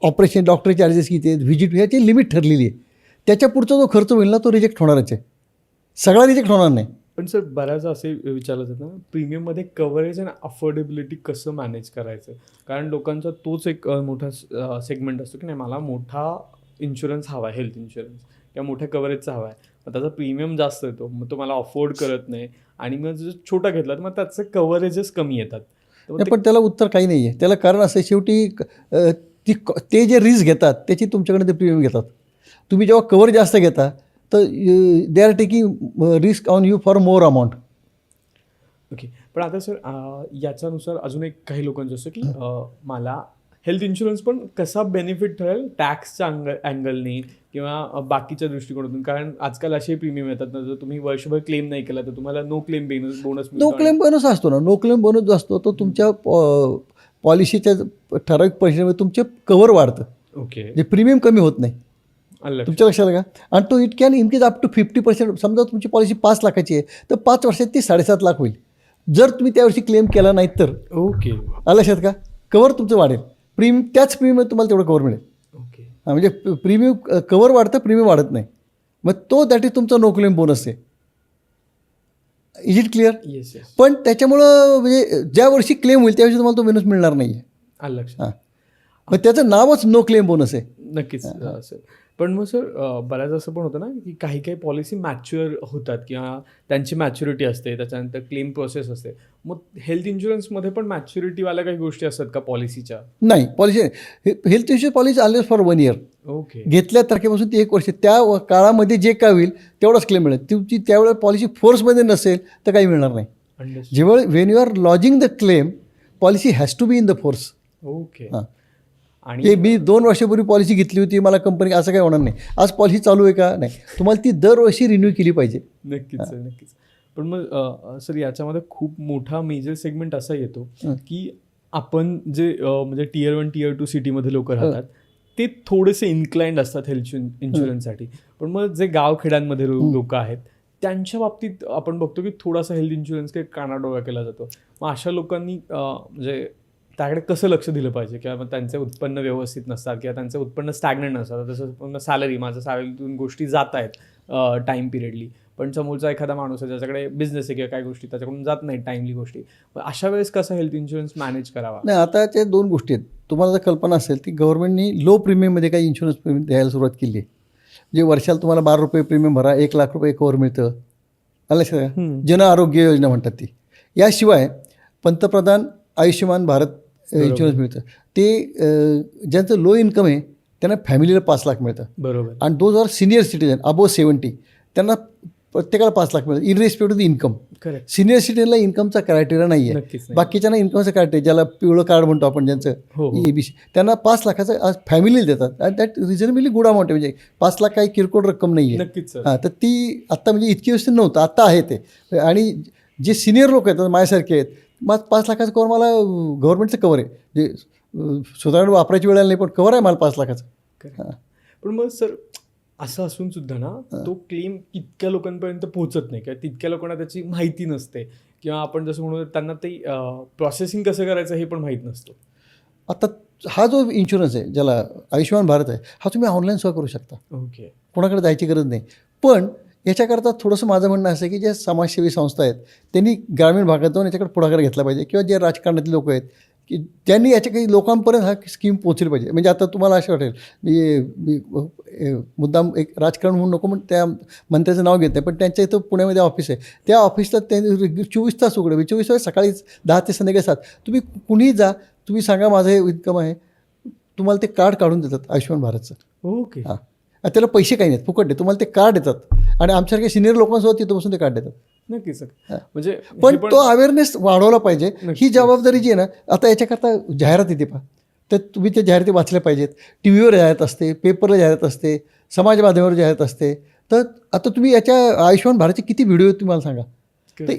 Speaker 1: ऑपरेशन डॉक्टर चार्जेस किती आहेत, व्हिजिट, ह्याची लिमिट ठरलेली आहे. त्याच्या पुढचा जो खर्च होईल ना तो रिजेक्ट होणारच आहे, सगळा रिजेक्ट होणार नाही.
Speaker 2: पण सर बऱ्याचदा असे विचारलं जातं ना, प्रीमियममध्ये कव्हरेज आणि अफोर्डेबिलिटी कसं मॅनेज करायचं? कारण लोकांचा तोच एक मोठा सेगमेंट असतो की नाही, मला मोठा इन्शुरन्स हवा आहे, हेल्थ इन्शुरन्स किंवा मोठ्या कव्हरेजचा हवा आहे, मग त्याचा प्रीमियम जास्त येतो, मग तो मला अफोर्ड करत नाही, आणि मग जर छोटा घेतला तर मग त्याचं कव्हरेजेस कमी येतात.
Speaker 1: पण त्याला उत्तर काही नाही आहे. त्याला कारण असं, शेवटी ते जे रिस्क घेतात त्याची तुमच्याकडे ते प्रीमियम घेतात. तुम्ही जेव्हा कव्हर जास्त घेता तर they are taking risk on you for more amount.
Speaker 2: Okay. पण आता सर याच्यानुसार अजून एक काही लोकांचं असं की मला हेल्थ इन्शुरन्स पण कसा बेनिफिट ठरेल टॅक्सच्या अँगलनी किंवा बाकीच्या दृष्टिकोनातून, कारण आजकाल असे प्रीमियम येतात ना, जर तुम्ही वर्षभर क्लेम नाही केला तर तुम्हाला no claim bonus
Speaker 1: no claim bonus असतो ना, नो क्लेम बोनस जो असतो तो तुमच्या पॉलिसीच्या ठराविक पैशामध्ये तुमचे कव्हर वाढतं.
Speaker 2: ओके.
Speaker 1: जे प्रीमियम कमी होत नाही, तुमच्या लक्षात का? आणि तो it can increase up to 50%. समजा तुमची पॉलिसी 5 लाखाची आहे तर 5 वर्षात ती 7.5 लाख होईल, जर तुम्ही त्यावर्षी क्लेम केला नाहीत तर.
Speaker 2: ओके.
Speaker 1: आलं लक्षात का? कव्हर तुमचं वाढेल, त्याच प्रीमियम तुम्हाला तेवढं कव्हर मिळेल.
Speaker 2: ओके.
Speaker 1: म्हणजे प्रीमियम कव्हर वाढतं, प्रीमियम वाढत नाही. मग तो दॅट इज तुमचा नो क्लेम बोनस आहे. Is it clear?
Speaker 2: Yes yes,
Speaker 1: पण त्याच्यामुळं म्हणजे ज्या वर्षी क्लेम होईल त्या वर्षी तुम्हाला तो बोनस मिळणार नाही आहे.
Speaker 2: आलं लक्षात.
Speaker 1: हां, मग त्याचं नावच नो क्लेम बोनस आहे.
Speaker 2: नक्कीच सर. पण मग सर बऱ्याच असं पण होतं ना की काही काही पॉलिसी मॅच्युअर होतात किंवा त्यांची मॅच्युरिटी असते, त्याच्यानंतर क्लेम प्रोसेस असते. मग हेल्थ इन्शुरन्समध्ये पण मॅच्युरिटीवाल्या काही गोष्टी असतात का पॉलिसीच्या?
Speaker 1: नाही, पॉलिसी हेल्थ इन्शुरन्स पॉलिसी आलेच फॉर 1 year.
Speaker 2: ओके.
Speaker 1: घेतल्या तारखेपासून ती 1 वर्ष, त्या काळामध्ये जे काय होईल तेवढाच क्लेम मिळेल. तुमची त्यावेळेला पॉलिसी फोर्समध्ये नसेल तर काही मिळणार नाही.
Speaker 2: अंडरस्टँड.
Speaker 1: जेव्हा when you are lodging the claim, policy has to be in the force.
Speaker 2: Okay.
Speaker 1: हां,
Speaker 2: आणि
Speaker 1: ते मी 2 वर्षापूर्वी पॉलिसी घेतली होती, मला कंपनी असं काही होणार नाही. आज पॉलिसी चालू आहे का? नाही. तुम्हाला ती दरवर्षी रिन्यू केली पाहिजे.
Speaker 2: नक्कीच सर, नक्कीच. पण मग सर याच्यामध्ये खूप मोठा मेजर सेगमेंट असा येतो की आपण जे म्हणजे Tier 1 Tier 2 सिटीमध्ये लोक राहतात ते थोडेसे इन्क्लाइंड असतात हेल्थ इन्शुरन्ससाठी. पण मग जे गावखेड्यांमध्ये लोक आहेत त्यांच्या बाबतीत आपण बघतो की थोडासा हेल्थ इन्शुरन्स काही कानाडोळा केला जातो. मग अशा लोकांनी म्हणजे त्याकडे कसं लक्ष दिलं पाहिजे? किंवा मग त्यांचे उत्पन्न व्यवस्थित नसतात किंवा त्यांचं उत्पन्न स्टॅग्नंट नसतात. तसं सॅलरी, माझं सॅलरीतून गोष्टी जात आहेत टाईम पिरियडली, पण समोरचा एखादा माणूस आहे ज्याच्याकडे बिझनेस आहे किंवा काही गोष्टी त्याच्याकडून जात नाही टाईमली गोष्टी. पण अशा वेळेस कसं हेल्थ इन्शुरन्स मॅनेज करावा?
Speaker 1: नाही, आता त्या 2 गोष्टी आहेत. तुम्हाला जर कल्पना असेल की गव्हर्नमेंटनी लो प्रीमियममध्ये काही इन्शुरन्स प्रीमियम द्यायला सुरुवात केली आहे. जे वर्षाला तुम्हाला ₹12 प्रीमियम भरा, ₹1,00,000 कव्हर मिळतं. आलं लक्षात का? जन आरोग्य योजना म्हणतात ती. याशिवाय पंतप्रधान आयुष्यमान भारत इन्शुरन्स मिळतं. ते ज्यांचं लो इन्कम आहे त्यांना फॅमिलीला 5 लाख मिळतं.
Speaker 2: बरोबर.
Speaker 1: आणि those are senior citizen above 70 त्यांना प्रत्येकाला 5 लाख मिळतं in respect of the income.
Speaker 2: Correct.
Speaker 1: Senior सिटीजनला इन्कमचा क्रायटेरिया नाही आहे.
Speaker 2: नक्कीच नाही.
Speaker 1: बाकीच्यांना इन्कमचा क्रायटेरिया, ज्याला पिवळं कार्ड म्हणतो आपण, ज्यांचं
Speaker 2: हो, हो.
Speaker 1: EBC, त्यांना 5 लाखाचं आज फॅमिलीला देतात. आणि दॅट रिजनेबली गुड अमाऊंट आहे. म्हणजे 5 लाख काही किरकोळ रक्कम नाही आहे.
Speaker 2: नक्कीच सर.
Speaker 1: हां, तर ती आत्ता म्हणजे इतकी व्यवस्थित नव्हतं, आत्ता आहे ते. आणि जे सिनियर लोक आहेत माझ्यासारखे आहेत, मग 5 लाखाचं कवर मला गव्हर्नमेंटचं कवर आहे. जे सुधारण वापरायची वेळ नाही, पण कवर आहे मला 5 लाखाचं. हां.
Speaker 2: पण मग सर असं असून सुद्धा ना तो क्लेम तितक्या लोकांपर्यंत पोहोचत नाही किंवा तितक्या लोकांना त्याची माहिती नसते किंवा आपण जसं म्हणू त्यांना ते प्रोसेसिंग कसं करायचं हे पण माहीत नसतं.
Speaker 1: आता हा जो इन्शुरन्स आहे, ज्याला आयुष्यमान भारत आहे, हा तुम्ही ऑनलाईन सुद्धा करू शकता.
Speaker 2: ओके.
Speaker 1: कोणाकडे जायची गरज नाही. पण याच्याकरता थोडंसं माझं म्हणणं असं आहे की ज्या समाजसेवी संस्था आहेत त्यांनी ग्रामीण भागात जाऊन याच्याकडे पुढाकार घेतला पाहिजे, किंवा जे राजकारणातले लोक आहेत की त्यांनी याच्या काही लोकांपर्यंत हा स्कीम पोहोचली पाहिजे. म्हणजे आता तुम्हाला असं वाटेल मी मुद्दाम एक राजकारण म्हणून नको, पण त्या मंत्र्याचं नाव घेत नाही, पण त्यांच्या इथं पुण्यामध्ये ऑफिस आहे. त्या ऑफिसला त्यांनी 24 तास उघडे, 24 तास सकाळी 10 ते संध्याकाळी 7. तुम्ही कुणीही जा, तुम्ही सांगा माझं हे इन्कम आहे, तुम्हाला ते कार्ड काढून देतात आयुष्यमान भारतचं.
Speaker 2: ओके.
Speaker 1: हां, त्याला पैसे काही नाहीत, फुकट आहे. तुम्हाला ते कार्ड देतात आणि आमच्यासारख्या सिनियर लोकांसोबत तिथं बसून ते कार्ड देतात.
Speaker 2: नक्कीच सर. म्हणजे
Speaker 1: पण तो अवेअरनेस वाढवला पाहिजे, ही जबाबदारी जी आहे ना. आता याच्याकरता जाहिरात येते पहा, तर तुम्ही त्या जाहिराती वाचल्या पाहिजेत. टी व्हीवर जाहिरात असते, पेपरला जाहिरात असते, समाज माध्यमावर जाहिरात असते. तर आता तुम्ही याच्या आयुष्यमान भारतचे किती व्हिडिओ आहेत तुम्हाला सांगा. तर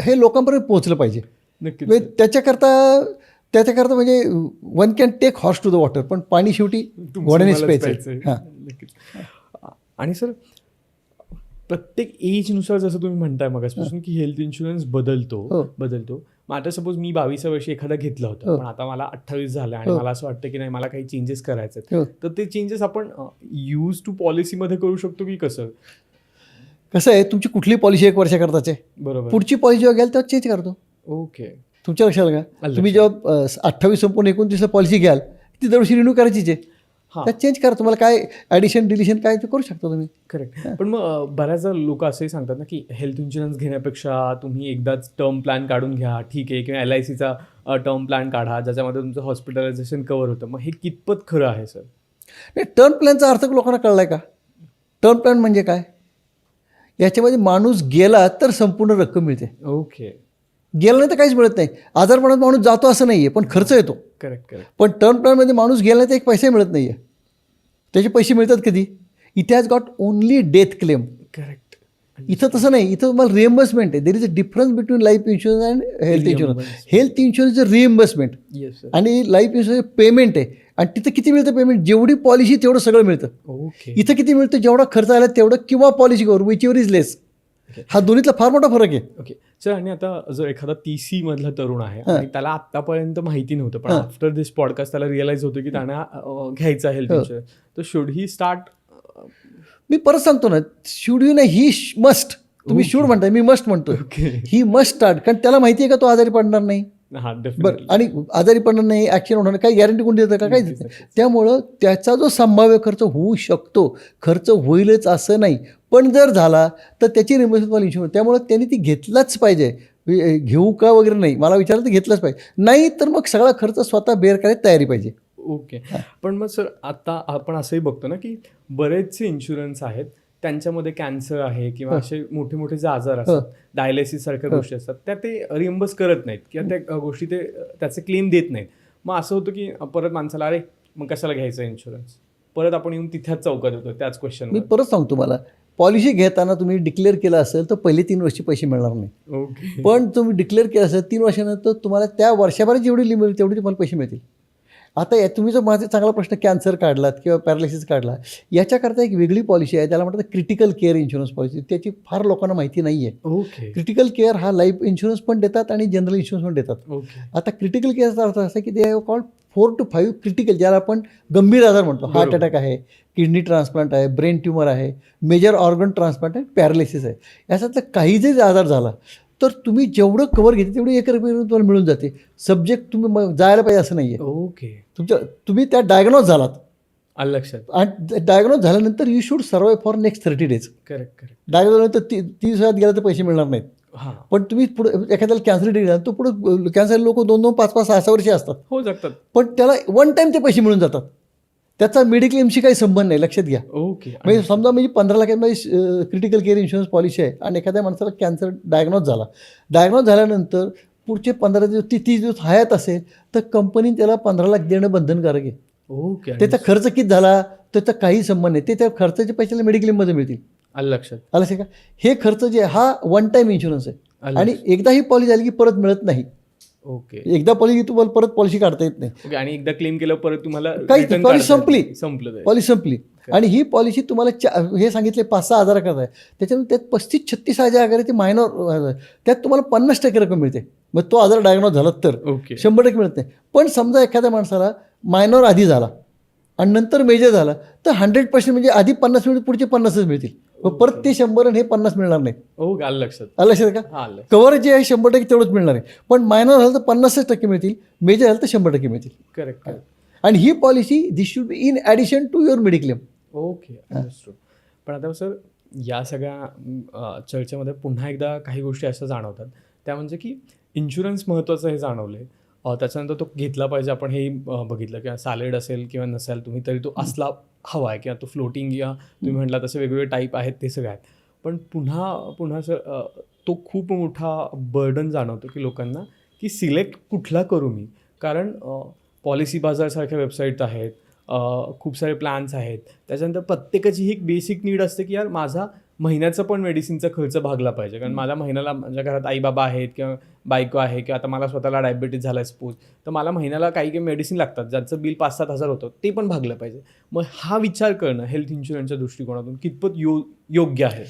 Speaker 1: हे लोकांपर्यंत पोहोचलं पाहिजे.
Speaker 2: नक्कीच.
Speaker 1: म्हणजे त्याच्याकरता म्हणजे one can take horse to the water, पण पाणी शेवटी घोड्यानेच प्यायचं. हां.
Speaker 2: नक्कीच. आणि सर प्रत्येक एजनुसार जसं तुम्ही म्हणताय मगासपासून की हेल्थ इन्शुरन्स बदलतो. मग आता सपोज मी 22व्या वर्षी एखादा घेतला होता, पण आता मला 28 झालं आणि मला असं वाटतं की नाही मला काही चेंजेस करायचे आहेत, तर ते चेंजेस आपण यूज टू पॉलिसीमध्ये करू शकतो की कसं?
Speaker 1: कसं आहे, तुमची कुठली पॉलिसी 1 वर्षाकरताच आहे.
Speaker 2: बरोबर.
Speaker 1: पुढची पॉलिसी जेव्हा घ्याल तेव्हा चेंज करतो.
Speaker 2: ओके.
Speaker 1: तुमच्या लक्षात का, तुम्ही जेव्हा 28 संपून 29ला पॉलिसी घ्याल, ती दरवर्षी रिन्यू करायचीच आहे. त्यात चेंज करा, तुम्हाला काय ॲडिशन डिलिशन काय ते करू शकता तुम्ही.
Speaker 2: करेक्ट. पण मग बऱ्याचदा लोक असंही सांगतात ना की हेल्थ इन्शुरन्स घेण्यापेक्षा तुम्ही एकदाच टर्म प्लॅन काढून घ्या, ठीक आहे, किंवा LICचा टर्म प्लॅन काढा ज्याच्यामध्ये तुमचं हॉस्पिटलायझेशन कव्हर होतं. मग हे कितपत खरं आहे सर?
Speaker 1: नाही, टर्म प्लॅनचा अर्थ लोकांना कळला आहे का? टर्म प्लॅन म्हणजे काय? याच्यामध्ये माणूस गेला तर संपूर्ण रक्कम मिळते.
Speaker 2: ओके.
Speaker 1: गेला नाही तर काहीच मिळत नाही. आजारपणात माणूस जातो असं नाही आहे, पण खर्च येतो.
Speaker 2: करेक्ट.
Speaker 1: पण टर्म प्लॅनमध्ये माणूस गेला नाही तर एक पैसे मिळत नाही आहे. त्याचे पैसे मिळतात कधी? It has got only death claim.
Speaker 2: Correct.
Speaker 1: इथं तसं नाही, इथं तुम्हाला रिएम्बर्समेंट आहे. There is a difference between life insurance and health insurance. Health इन्शुरन्सचं रिएम्बर्समेंट
Speaker 2: येस सर.
Speaker 1: आणि लाईफ इन्शुरन्स पेमेंट आहे. आणि तिथं किती मिळतं पेमेंट? जेवढी पॉलिसी तेवढं सगळं मिळतं.
Speaker 2: ओके.
Speaker 1: इथं किती मिळतं? जेवढा खर्च आला तेवढं, किंवा policy cover whichever is less. हा दोन्हीतला फार मोठा फरक आहे.
Speaker 2: Okay sir. आणि आता जर एखादा 30 मधला तरुण आहे आणि त्याला आतापर्यंत माहिती नव्हतं, पण आफ्टर दिस पॉडकास्ट त्याला रिअलाइज होतं की त्यांना घ्यायचा हेल्थ इन्शुरन्स, तर शुड ही स्टार्ट?
Speaker 1: मी परत सांगतो ना, शुड यू नाही, ही मस्ट. तुम्ही शुड म्हणताय, मी मस्ट म्हणतो. ही मस्ट स्टार्ट, कारण त्याला माहिती आहे का तो आजारी पडणार नाही.
Speaker 2: हां,
Speaker 1: बरं,
Speaker 2: डेफिनेटली.
Speaker 1: आणि आजारी पडणार नाही, ॲक्सिडेंट होणार नाही, काही गॅरंटी कोण देतं का? काही देत नाही. त्यामुळं त्याचा जो संभाव्य खर्च होऊ शकतो, खर्च होईलच असं नाही, पण जर झाला तर त्याची रिम्बर्समेंट इन्शुरन्स. त्यामुळं त्यांनी ती घेतलाच पाहिजे. घेऊ का वगैरे नाही, मला विचारलं तर घेतलंच पाहिजे. नाही तर मग सगळा खर्च स्वतः बेअर करायची तयारी पाहिजे.
Speaker 2: ओके. पण मग सर, आता आपण असंही बघतो ना, की बरेचसे इन्शुरन्स आहेत, त्यांच्यामध्ये कॅन्सर आहे किंवा असे मोठे मोठे जे आजार असतात, डायलिसिस सारख्या गोष्टी असतात, त्या ते रिएम्बर्स करत नाहीत किंवा त्या गोष्टी ते त्याचे क्लेम देत नाहीत. मग असं होतं की परत माणसाला, अरे मग कशाला घ्यायचं इन्शुरन्स, परत आपण येऊन तिथेच चौकात येतो त्याच
Speaker 1: मी
Speaker 2: क्वेश्चन.
Speaker 1: परत सांगतो, मला पॉलिसी घेताना तुम्ही डिक्लेअर केलं असेल तर पहिले 3 वर्षी पैसे मिळणार नाही.
Speaker 2: ओके.
Speaker 1: पण तुम्ही डिक्लेअर केलं असेल 3 वर्षानंतर तुम्हाला त्या वर्षभरात जेवढी लिमिट तेवढी तुम्हाला पैसे मिळतील. आता तुम्ही जो माझा चांगला प्रश्न कॅन्सर काढलात किंवा पॅरालिसिस काढला, याच्याकरता एक वेगळी पॉलिसी आहे, त्याला म्हणतात क्रिटिकल केअर इन्शुरन्स पॉलिसी. त्याची फार लोकांना माहिती नाही आहे.
Speaker 2: ओके.
Speaker 1: क्रिटिकल केअर हा लाईफ इन्शुरन्स पण देतात आणि जनरल इन्शुरन्स पण देतात.
Speaker 2: ओके.
Speaker 1: आता क्रिटिकल केअरचा अर्थ असा की ते कॉल्ड 4 to 5 क्रिटिकल, ज्याला आपण गंभीर आजार म्हणतो. हार्ट अटॅक आहे, किडनी ट्रान्सप्लांट आहे, ब्रेन ट्यूमर आहे, मेजर ऑर्गन ट्रान्सप्लांट आहे, पॅरालिसिस आहे. याच्यातलं काही जरी आजार झाला तर तुम्ही जेवढं कवर घेते तेवढी 1 रुपये तुम्हाला मिळून जाते. सब्जेक्ट तुम्ही जायला पाहिजे असं नाही आहे.
Speaker 2: ओके.
Speaker 1: तुम्ही त्या डायग्नोज झालात
Speaker 2: आलं लक्षात.
Speaker 1: आणि डायग्नोज झाल्यानंतर you should survive for next 30 days.
Speaker 2: Correct correct.
Speaker 1: Diagnose झाल्यानंतर 30 दिवसात गेला तर पैसे मिळणार नाहीत.
Speaker 2: हां.
Speaker 1: पण तुम्ही पुढे एखाद्याला कॅन्सर डिग्री झाला तो पुढे, कॅन्सर लोक 2-2, 5-5, 6-6 वर्षे असतात,
Speaker 2: हो जगतात.
Speaker 1: पण त्याला वन टाईम ते पैसे मिळून जातात. त्याचा मेडिक्लेमशी काही संबंध नाही, लक्षात घ्या.
Speaker 2: ओके.
Speaker 1: म्हणजे समजा म्हणजे 15 लाखांमध्ये क्रिटिकल केअर इन्शुरन्स पॉलिसी आहे आणि एखाद्या माणसाला कॅन्सर डायग्नोज झाल्यानंतर पुढचे 15 दिवस 30 दिवस हयात असेल तर कंपनी त्याला 15 लाख देणं बंधनकारक आहे.
Speaker 2: ओके.
Speaker 1: त्याचा खर्च किती झाला त्याचा काही संबंध नाही, ते त्या खर्चाचे पैशाला मेडिक्लेममध्ये मिळतील.
Speaker 2: आलं लक्षात.
Speaker 1: आलं असेल का? हे खर्च जे आहे हा वन टाईम इन्शुरन्स आहे
Speaker 2: आलं.
Speaker 1: आणि एकदा ही पॉलिसी झाली की परत मिळत नाही.
Speaker 2: ओके.
Speaker 1: एकदा पॉलिसी तुम्हाला परत पॉलिसी काढता येत नाही.
Speaker 2: ओके. आणि एकदा क्लेम केलं परत तुम्हाला
Speaker 1: काही
Speaker 2: return
Speaker 1: पॉलिसी
Speaker 2: काढता
Speaker 1: संपली,
Speaker 2: येतं. संपलं ते.
Speaker 1: पॉलिसी संपली. आणि ही पॉलिसी तुम्हाला हे सांगितले 5-6 हजार करत आहे, त्याच्यामध्ये त्यात 35-36 हजार अगर ते मायनर, त्यात तुम्हाला 50% रक्कम मिळते. मग तो आजार डायग्नोज झाला तर
Speaker 2: ओके.
Speaker 1: 100% मिळत नाही. पण समजा एखाद्या माणसाला मायनर आधी झाला आणि नंतर मेजर झाला तर 100% म्हणजे आधी 50 मिळतील, पुढचे 50च मिळतील. मग परत ते 100 आणि हे 50 मिळणार नाही.
Speaker 2: ओके. आलं लक्षात.
Speaker 1: आलं लक्षात का?
Speaker 2: हां, आलं.
Speaker 1: कव्हर जे आहे 100% तेवढंच मिळणार आहे. पण मायनर झालं तर 50% मिळतील, मेजर झालं तर 100% मिळतील.
Speaker 2: Correct correct.
Speaker 1: आणि ही policy this should be in addition to your mediclaim.
Speaker 2: Okay. Understood. पण आता सर, या सगळ्या चर्चेमध्ये पुन्हा एकदा काही गोष्टी अशा जाणवतात, त्या म्हणजे की इन्शुरन्स महत्त्वाचं हे जाणवलं. त्याच्यानंतर तो घेतला पाहिजे, आपण हेही बघितलं किंवा सॅलेड असेल किंवा नसेल तुम्ही तरी तो असला हवा आहे, किंवा तो फ्लोटिंग किंवा तुम्ही म्हटला तसे वेगवेगळे टाईप आहेत ते सगळे आहेत. पण पुन्हा सर, तो खूप मोठा बर्डन जाणवतो की लोकांना, की सिलेक्ट कुठला करू मी. कारण पॉलिसी बाजारसारख्या वेबसाईट आहेत, खूप सारे प्लॅन्स आहेत, त्याच्यानंतर प्रत्येकाची ही एक बेसिक नीड असते की यार माझा महिन्याचा पण मेडिसिनचा खर्च भागला पाहिजे. कारण माझ्या महिन्याला माझ्या घरात आई बाबा आहेत किंवा बायको आहे किंवा आता मला स्वतःला डायबिटीज झाला आहे सपोज, तर मला महिन्याला काही काही मेडिसिन लागतात ज्याचं बिल 5-7 हजार होतं, ते पण भागलं पाहिजे. मग हा विचार करणं हेल्थ इन्शुरन्सच्या दृष्टिकोनातून कितपत योग्य आहे?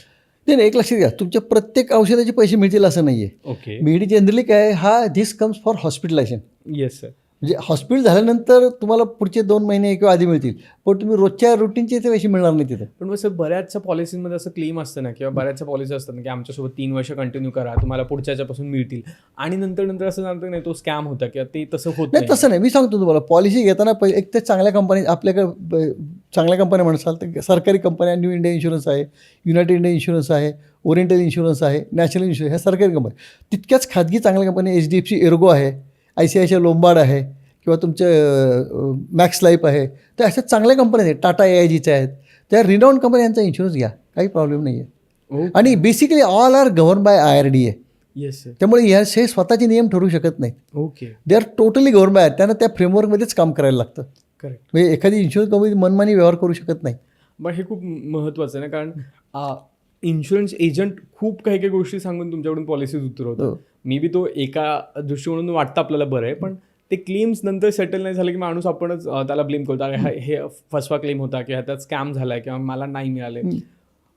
Speaker 1: नाही, एक लक्षात घ्या, तुमच्या प्रत्येक औषधाचे पैसे मिळतील असं नाही आहे.
Speaker 2: ओके.
Speaker 1: मेडी जनरली काय हा this comes for hospitalisation.
Speaker 2: Yes sir.
Speaker 1: म्हणजे हॉस्पिटल झाल्यानंतर तुम्हाला पुढचे 2 महिने किंवा आधी मिळतील, पण तुम्ही रोजच्या रुटीनचे ते पैसे मिळणार नाही तिथे.
Speaker 2: पण मग सर, बऱ्याचशा पॉलिसीमध्ये असं क्लेम असतं ना, किंवा बऱ्याचशा पॉलिसी असतात ना की आमच्यासोबत 3 वर्ष कंटिन्यू करा, तुम्हाला पुढच्यापासून मिळतील, आणि नंतर असं जाणतं नाही तो स्कॅम होता किंवा ते तसं होत
Speaker 1: नाही. तसं नाही, मी सांगतो तुम्हाला, पॉलिसी घेताना पहिले एक तर चांगल्या कंपनी, आपल्याकडे चांगल्या कंपन्या म्हणसाल तर सरकारी कंपन्या, न्यू इंडिया इन्शुरन्स आहे, युनायटेड इंडिया इन्शुरन्स आहे, ओरिएंटल इन्शुरन्स आहे, नॅशनल इन्शुरन्स, ह्या सरकारी कंपन्या. तितक्याच खाजगी चांगल्या कंपन्या HDFC एर्गो आहे, ICICI लोंबार्ड आहे, किंवा तुमचं मॅक्स लाईफ आहे. तर अशा चांगल्या कंपन्या आहेत, टाटा AIGच्या आहेत, त्या रिनाऊंड कंपन्यांचा इन्शुरन्स घ्या, काही प्रॉब्लेम नाही आहे. आणि basically all are govern by IRDA.
Speaker 2: Yes sir.
Speaker 1: त्यामुळे हे स्वतःचे नियम ठरवू शकत नाहीत.
Speaker 2: Okay.
Speaker 1: They are totally govern by, त्यांना त्या फ्रेमवर्कमध्येच काम करायला लागतं.
Speaker 2: करेक्ट.
Speaker 1: म्हणजे एखादी इन्शुरन्स कंपनी मनमानी व्यवहार करू शकत नाही.
Speaker 2: पण हे खूप महत्त्वाचं आहे ना, कारण इन्शुरन्स एजंट खूप काही काही गोष्टी सांगून तुमच्याकडून पॉलिसीज उतरवतात. मी बी तो एका दृष्टीकोनातून वाटतं आपल्याला बरं आहे, पण ते क्लेम्स नंतर सेटल नाही झालं की माणूस आपणच त्याला ब्लेम करतो, अरे हे फसवा क्लेम होता किंवा त्यात स्कॅम झाला आहे किंवा मला नाही मिळाले.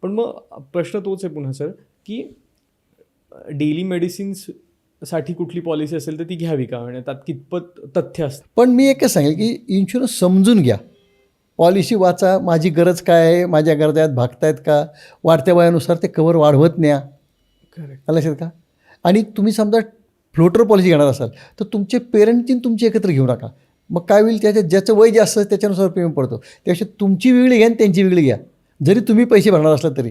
Speaker 2: पण मग प्रश्न तोच आहे पुन्हा सर, की डेली मेडिसिन्ससाठी कुठली पॉलिसी असेल तर ती घ्यावी का, म्हणजे त्यात कितपत तथ्य असतं?
Speaker 1: पण मी एकच सांगेल की इन्शुरन्स समजून घ्या. पॉलिसी वाचा, माझी गरज काय आहे, माझ्या गरजात भागतायत का, वाढत्या वयानुसार ते कवर वाढवत न्या.
Speaker 2: करेक्ट.
Speaker 1: लक्षात का. आणि तुम्ही समजा फ्लोटर पॉलिसी घेणार असाल तर तुमचे पेरेंटची तुमची एकत्र घेऊ नका. मग काय होईल, ज्याचं वय जास्त आहे त्याच्यानुसार प्रीमियम पडतो. त्यापेक्षा तुमची वेगळी घ्या आणि त्यांची वेगळी घ्या, जरी तुम्ही पैसे भरणार असला तरी.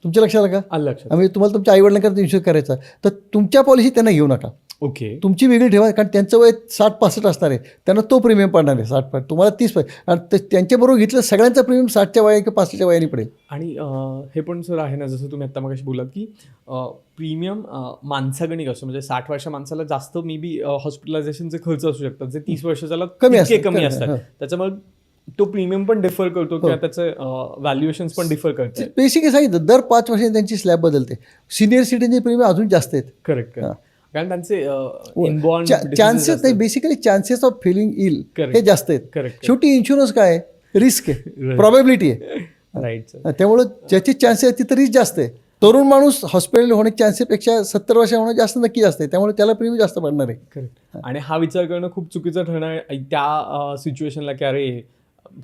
Speaker 1: तुमच्या लक्षात आलं का.
Speaker 2: आलं लक्षात.
Speaker 1: आम्ही तुम्हाला तुमच्या आईवडिलांकरता इन्शुरन्स करायचा तर तुमच्या पॉलिसी त्यांना घेऊ नका,
Speaker 2: ओके.
Speaker 1: तुमची वेगळी ठेवा. कारण त्यांचं वय 60-65 असणार आहे, त्यांना तो प्रीमियम पडणार आहे 60. तुम्हाला 30 आणि त्यांच्याबरोबर घेतलं सगळ्यांचा प्रीमियम 60च्या वया किंवा 65च्या वयाने पडेल.
Speaker 2: आणि हे पण सर आहे ना, जसं तुम्ही आत्ता मगाशी बोलात की प्रीमियम माणसागणिक असतो, म्हणजे 60 वर्ष माणसाला जास्त मे बी हॉस्पिटलायझेशनचे खर्च असू शकतात, जे 30 वर्षाला
Speaker 1: कमी
Speaker 2: कमी
Speaker 1: असतात.
Speaker 2: असतात. त्याच्यामुळे तो प्रीमियम पण डिफर करतो किंवा त्याचे व्हॅल्युएशन्स पण डिफर करतात.
Speaker 1: बेसिकली सांगितलं दर 5 वर्षांनी त्यांची स्लॅब बदलते. सिनियर सिटीजनचे प्रीमियम अजून जास्त आहेत.
Speaker 2: करेक्ट.
Speaker 1: हां.
Speaker 2: कारण त्यांचे इनबॉर्न
Speaker 1: चान्सेस नाही, बेसिकली चान्सेस ऑफ फेलिंग इल हे जास्त आहेत.
Speaker 2: करेक्ट.
Speaker 1: शेवटी इन्शुरन्स काय आहे, रिस्क आहे, प्रॉबेबिलिटी आहे.
Speaker 2: Right sir.
Speaker 1: त्यामुळं ज्याची चान्सेस आहे तिथं रिस्क जास्त आहे. तरुण माणूस हॉस्पिटल होण्याच्या चान्सेसपेक्षा 70 वर्ष होणं जास्त नक्की जास्त आहे, त्यामुळे त्याला प्रीमियम जास्त पडणार आहे.
Speaker 2: करेक्ट. आणि हा विचार करणं खूप चुकीचं ठरणार त्या सिच्युएशनला की अरे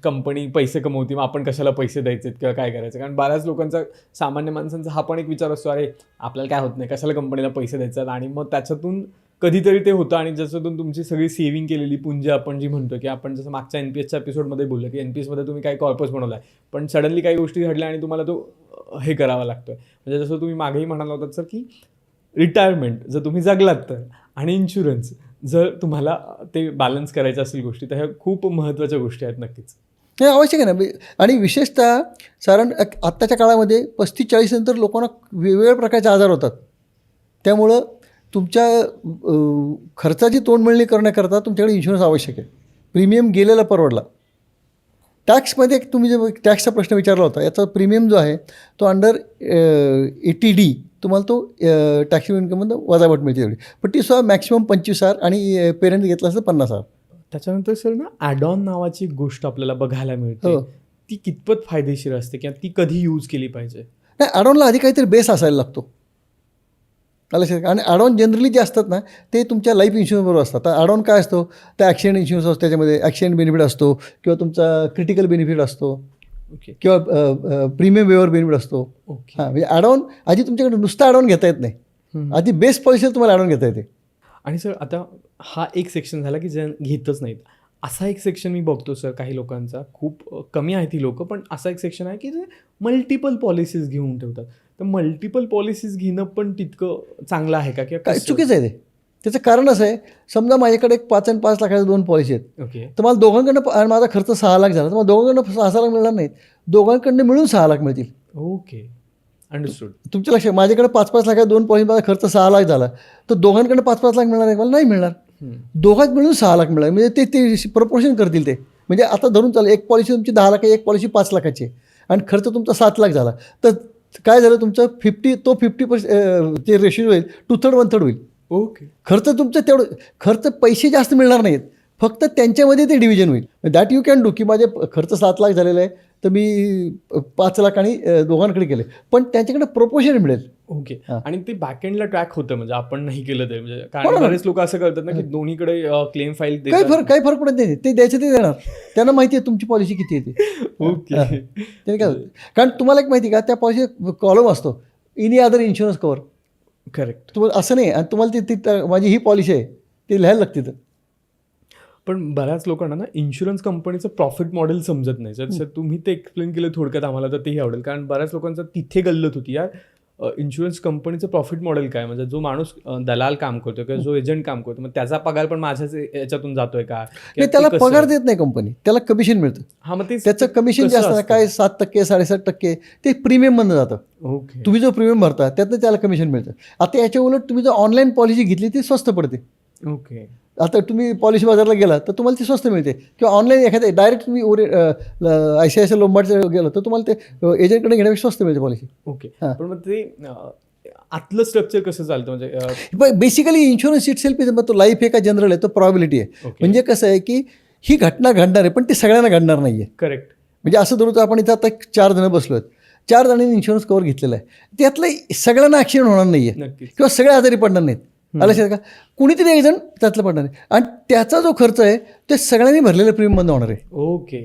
Speaker 2: कंपनी पैसे कमवते, मग आपण कशाला पैसे द्यायचे किंवा काय करायचं. कारण बऱ्याच लोकांचा, सामान्य माणसांचा हा पण एक विचार असतो, अरे आपल्याला काय होत नाही, कशाला कंपनीला पैसे द्यायचे. आणि मग त्याच्यातून कधीतरी ते होतं आणि ज्याच्यातून तुमची सगळी सेव्हिंग केलेली पुंज आपण जी म्हणतो, की आपण जसं मागच्या NPSच्या एपिसोडमध्ये बोललो की NPSमध्ये तुम्ही काही कॉर्पस बनवला आहे, पण सडनली काही गोष्टी घडल्या आणि तुम्हाला तो हे करावा लागतोय. म्हणजे जसं तुम्ही मागेही म्हणाला होतात सर की रिटायरमेंट जर तुम्ही जगलात तर, आणि इन्शुरन्स जर तुम्हाला ते बॅलन्स करायचं असेल गोष्टी, तर ह्या खूप महत्त्वाच्या गोष्टी आहेत नक्कीच.
Speaker 1: हे आवश्यक आहे ना. आणि विशेषतः साधारण आत्ताच्या काळामध्ये 35-40 नंतर लोकांना वेगवेगळ्या प्रकारचे आजार होतात. त्यामुळं तुमच्या खर्चाची तोंडमळणी करण्याकरता तुमच्याकडे इन्शुरन्स आवश्यक आहे. प्रीमियम गेलेला परवडला. टॅक्समध्ये तुम्ही जे टॅक्सचा प्रश्न विचारला होता, याचा प्रीमियम जो आहे तो अंडर 80D तुम्हाला तो टॅक्सेबल इन्कममधून वजावट मिळते तेवढी. पण ती सुद्धा मॅक्सिमम 25,000 आणि पेरेंट घेतला असतं 50,000.
Speaker 2: त्याच्यानंतर सर ना ॲडॉन नावाची एक गोष्ट आपल्याला बघायला मिळते.
Speaker 1: हो.
Speaker 2: ती कितपत फायदेशीर असते किंवा ती कधी यूज केली पाहिजे.
Speaker 1: नाही, ॲडॉनला आधी काहीतरी बेस असायला लागतो. आणि ॲडॉन जनरली जे असतात ना ते तुमच्या लाईफ इन्शुरन्सबरोबर असतात. तर ॲडॉन काय असतो, तर ॲक्सिडेंट इन्शुरन्स असतो, त्याच्यामध्ये ॲक्सिडेंट बेनिफिट असतो किंवा तुमचा क्रिटिकल बेनिफिट असतो
Speaker 2: ओके.
Speaker 1: किंवा प्रीमियम वेवर बेनिफिट असतो.
Speaker 2: ओके.
Speaker 1: हां, म्हणजे ॲडॉन आधी तुमच्याकडे नुसता ॲडॉन घेता येत नाही, आधी बेस पॉलिसीला तुम्हाला ॲडॉन घेता येते.
Speaker 2: आणि सर आता हा एक सेक्शन झाला की जे घेतच नाहीत. असा एक सेक्शन मी बघतो सर काही लोकांचा, खूप कमी आहेत ती लोकं, पण असा एक सेक्शन आहे की जे मल्टिपल पॉलिसीज घेऊन ठेवतात. तर मल्टिपल पॉलिसीज घेणं पण तितकं चांगलं आहे का किंवा
Speaker 1: काय
Speaker 2: कसं?
Speaker 1: चुकीचं आहे ते. त्याचं कारण असं आहे, समजा माझ्याकडे 5 आणि 5 लाखाच्या 2 पॉलिसी आहेत,
Speaker 2: ओके.
Speaker 1: तर मला दोघांकडनं आणि माझा खर्च 6 लाख झाला, तर मला दोघांकडनं 6 लाख मिळणार नाहीत, दोघांकडनं मिळून 6 लाख मिळतील.
Speaker 2: ओके. अंडरस्टूड.
Speaker 1: तुमच्या लक्षात, माझ्याकडे 5-5 लाखाच्या 2 पॉलिसी, माझा खर्च 6 लाख झाला, तर दोघांकडनं 5-5 लाख मिळणार आहे, मला नाही मिळणार. दोघात मिळून 6 लाख मिळाले, म्हणजे ते प्रपोर्शन करतील ते. म्हणजे आता धरून चाललं, एक पॉलिसी तुमची 10 लाख आहे, एक पॉलिसी 5 लाखाची आहे, आणि खर्च तुमचा 7 लाख झाला, तर काय झालं तुमचं 50% ते रेशिओ होईल 2/3 1/3 होईल.
Speaker 2: ओके.
Speaker 1: खर्च तुमचं तेवढं, खर्च पैसे जास्त मिळणार नाहीत, फक्त त्यांच्यामध्ये ते डिव्हिजन होईल. दॅट यू कॅन डू, की माझे खर्च 7 लाख झालेला आहे, तर मी 5 लाख आणि दोघांकडे केले, पण त्यांच्याकडे प्रपोर्शन मिळेल.
Speaker 2: ओके.
Speaker 1: हां.
Speaker 2: आणि ते बॅकएंडला ट्रॅक होतं, म्हणजे आपण नाही केलं ते, म्हणजे कारण बरेच लोक असं करतात ना की दोन्हीकडे क्लेम फाईल
Speaker 1: काही फरक पडत नाही, ते द्यायचं ते देणार, त्यांना माहिती आहे तुमची पॉलिसी किती येते.
Speaker 2: ओके.
Speaker 1: त्याने काय होतं, कारण तुम्हाला एक माहिती का, त्या पॉलिसी कॉलम असतो any other insurance cover.
Speaker 2: Correct.
Speaker 1: तुम्हाला असं नाही, आणि तुम्हाला ती माझी ही पॉलिसी आहे ते लिहायला लागते. तर
Speaker 2: पण बऱ्याच लोकांना ना इन्शुरन्स कंपनीचं प्रॉफिट मॉडेल समजत नाही. जर तुम्ही ते एक्सप्लेन केलं थोडक्यात आम्हाला तर तेही आवडेल, कारण बऱ्याच लोकांचं तिथे गल्लत होती, यार इन्शुरन्स कंपनीचं प्रॉफिट मॉडेल काय, म्हणजे जो माणूस दलाल काम करतो किंवा जो एजंट काम करतो, मग त्याचा पगार पण माझ्याच याच्यातून जातोय का?
Speaker 1: नाही, त्याला पगार देत नाही कंपनी, त्याला कमिशन मिळतं.
Speaker 2: हां, मग ते
Speaker 1: त्याचं कमिशन जे असतं काय 7% 7.5% ते प्रीमियममधनं जातं.
Speaker 2: ओके.
Speaker 1: तुम्ही जो प्रीमियम भरता त्यातनं त्याला कमिशन मिळतं. आता याच्या उलट तुम्ही जर ऑनलाईन पॉलिसी घेतली ती स्वस्त पडते.
Speaker 2: ओके.
Speaker 1: आता तुम्ही पॉलिसी बाजारला गेला तर तुम्हाला ती स्वस्त मिळते, किंवा ऑनलाईन एखाद्या डायरेक्ट तुम्ही ICICI लोंबार्डचं गेलं तर तुम्हाला ते एजंटकडे घेण्यापेक्षा स्वस्त मिळते पॉलिसी.
Speaker 2: ओके.
Speaker 1: हां.
Speaker 2: पण मग ते आतलं स्ट्रक्चर कसं चालतं, म्हणजे
Speaker 1: बेसिकली इन्शुरन्स इट सेल्फ, तो लाईफ आहे का जनरल आहे, तो प्रॉबिलिटी आहे. म्हणजे कसं आहे की ही घटना घडणार आहे, पण ती सगळ्यांना घडणार नाही आहे.
Speaker 2: करेक्ट.
Speaker 1: म्हणजे असं धरून आपण इथं आता 4 जण बसलो आहेत, 4 जणांनी इन्शुरन्स कवर घेतलेला आहे, त्यातलं सगळ्यांना ॲक्सिडेंट होणार नाही आहे
Speaker 2: नक्कीच.
Speaker 1: किंवा सगळे आजारी पडणार नाहीत. आलं का, कुणीतरी एक जण त्यातलं पडणार आहे, आणि त्याचा जो खर्च आहे ते सगळ्यांनी भरलेल्या प्रीमियममधून होणार आहे.
Speaker 2: ओके.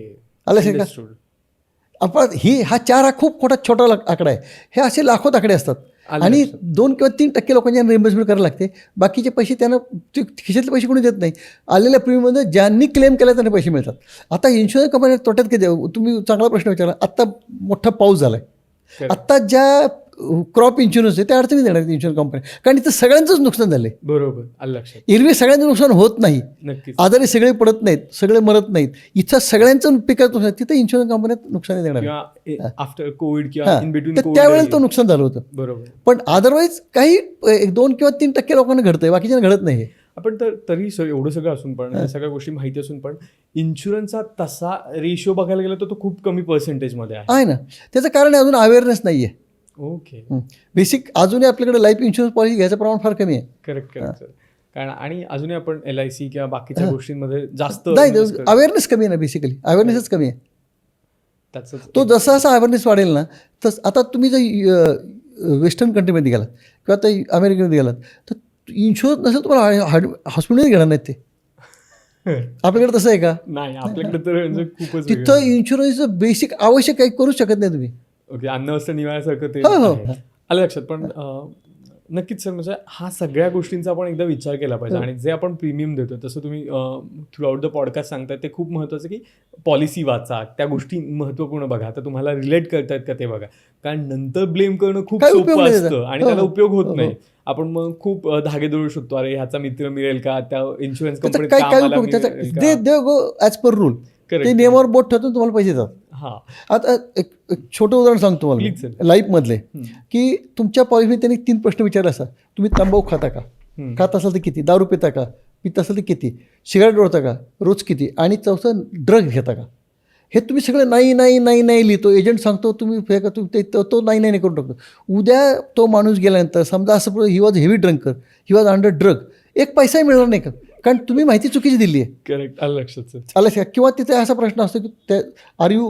Speaker 1: आलं असेल का?
Speaker 2: Understood.
Speaker 1: आपण हा 4 हा खूप छोटा आकडा आहे. हे असे लाखोत आकडे असतात
Speaker 2: आलं
Speaker 1: आणि
Speaker 2: लक्षात.
Speaker 1: 2 किंवा 3% लोकांच्या रिइम्बर्समेंट करायला लागते. बाकीचे पैसे त्यांना खिशातले पैसे कोणी देत नाही. आलेल्या प्रीमियममध्ये ज्यांनी क्लेम केला त्यांना पैसे मिळतात. आता इन्शुरन्स कंपन्या तोट्यात किती आहे? तुम्ही चांगला प्रश्न विचारला. आत्ता मोठा पाऊस झाला आहे.
Speaker 2: Correct.
Speaker 1: आत्ता ज्या क्रॉप इन्शुरन्स आहे त्या अडचणी देणार आहेत इन्शुरन्स कंपन्या, कारण इथं सगळ्यांचंच नुकसान झालं आहे.
Speaker 2: बरोबर, आलं लक्षात.
Speaker 1: एरवी सगळ्यांचं नुकसान होत नाही.
Speaker 2: नक्कीच.
Speaker 1: आजारी सगळे पडत नाहीत, सगळे मरत नाहीत. इथं सगळ्यांचं पिकाचं नुकसान, तिथं इन्शुरन्स कंपन्यात नुकसान देणार आहे.
Speaker 2: किंवा आफ्टर कोविड किंवा
Speaker 1: हां,
Speaker 2: इन बिटवीन
Speaker 1: तर त्यावेळेला तो नुकसान झालं होतं.
Speaker 2: बरोबर.
Speaker 1: पण अदरवाईज काही 2 किंवा 3% लोकांना घडतंय, बाकीच्यांना घडत नाही.
Speaker 2: आपण तरी एवढं सगळं असून पण या सगळ्या गोष्टी माहिती असून पण इन्शुरन्सचा तसा रेशिओ बघायला गेला तर तो खूप कमी पर्सेंटेजमध्ये
Speaker 1: आहे ना. त्याचं कारण आहे अजून अवेअरनेस नाही आहे.
Speaker 2: ओके.
Speaker 1: बेसिक अजूनही आपल्याकडे लाईफ इन्शुरन्स पॉलिसी घ्यायचं प्रमाण फार कमी आहे.
Speaker 2: Correct sir. कारण आणि अजूनही आपण LIC किंवा बाकीच्या गोष्टींमध्ये जास्त
Speaker 1: नाही, अवेअरनेस कमी आहे ना. बेसिकली अवेअरनेसच कमी आहे.
Speaker 2: त्याचं
Speaker 1: तो जसा जसा अवेअरनेस वाढेल ना, तसं आता तुम्ही जर वेस्टर्न कंट्रीमध्ये गेलात किंवा आता अमेरिकेमध्ये गेलात तर इन्शुरन्स नसेल तुम्हाला हॉस्पिटलमध्ये घेणार नाहीत ते. आपल्याकडे तसं आहे का?
Speaker 2: नाही, आपल्याकडे तर म्हणजे खूपच
Speaker 1: तिथं इन्शुरन्सचं बेसिक आवश्यक काही करू शकत नाही तुम्ही.
Speaker 2: ओके. अन्न वस्त्र निवाऱ्यासारखं ते
Speaker 1: हो, हो.
Speaker 2: आहे. आलं लक्षात. पण नक्कीच सर, म्हणजे हा सगळ्या गोष्टींचा आपण एकदा विचार केला पाहिजे. आणि जे आपण प्रीमियम देतो तसं तुम्ही थ्रूआउट द पॉडकास्ट सांगताय ते खूप महत्त्वाचं की पॉलिसी वाचा, त्या गोष्टी महत्त्वपूर्ण बघा. आता तुम्हाला रिलेट करतायत का ते बघा. कारण नंतर ब्लेम करणं खूप
Speaker 1: काय उपयोग
Speaker 2: सोपं
Speaker 1: नाही
Speaker 2: असतं
Speaker 1: त्याचा.
Speaker 2: आणि
Speaker 1: हो,
Speaker 2: त्याला उपयोग
Speaker 1: हो,
Speaker 2: होत नाही. आपण मग खूप धागेदोडू शकतो. अरे ह्याचा मित्र मिळेल का, त्या इन्शुरन्स
Speaker 1: त्याचा
Speaker 2: कंपनीत
Speaker 1: काय काय
Speaker 2: कामाला
Speaker 1: उपयोग? त्याचा
Speaker 2: मिळेल का?
Speaker 1: दे गो ॲज पर रूल.
Speaker 2: Correct.
Speaker 1: ते नियमावर बोट ठेवून तुम्हाला पैसे देतात.
Speaker 2: हां.
Speaker 1: आता एक छोटं उदाहरण सांगतो
Speaker 2: Please,
Speaker 1: तुम्हाला
Speaker 2: sir.
Speaker 1: लाईफमधले, की तुमच्या पॉलिसीमध्ये त्यांनी 3 प्रश्न विचारले असतात. तुम्ही तंबाखू खाता का? खात असाल तर किती? दारू पिता का? पित असाल तर किती? सिगारेट ओढता का? रोज किती? आणि चौथं ड्रग घेता का? हे तुम्ही सगळं नाही नाही नाही नाही लिहितो. एजंट सांगतो तुम्ही तो नाही नाही करून टाकतो. उद्या तो माणूस गेल्यानंतर समजा असं he was heavy drunker, he was under drug, एक पैसाही मिळणार नाही का? कारण तुम्ही माहिती चुकीची दिली आहे.
Speaker 2: करेक्ट. आलं लक्षात सर.
Speaker 1: आलं का? किंवा तिथे असा प्रश्न असतो की त्या आर यू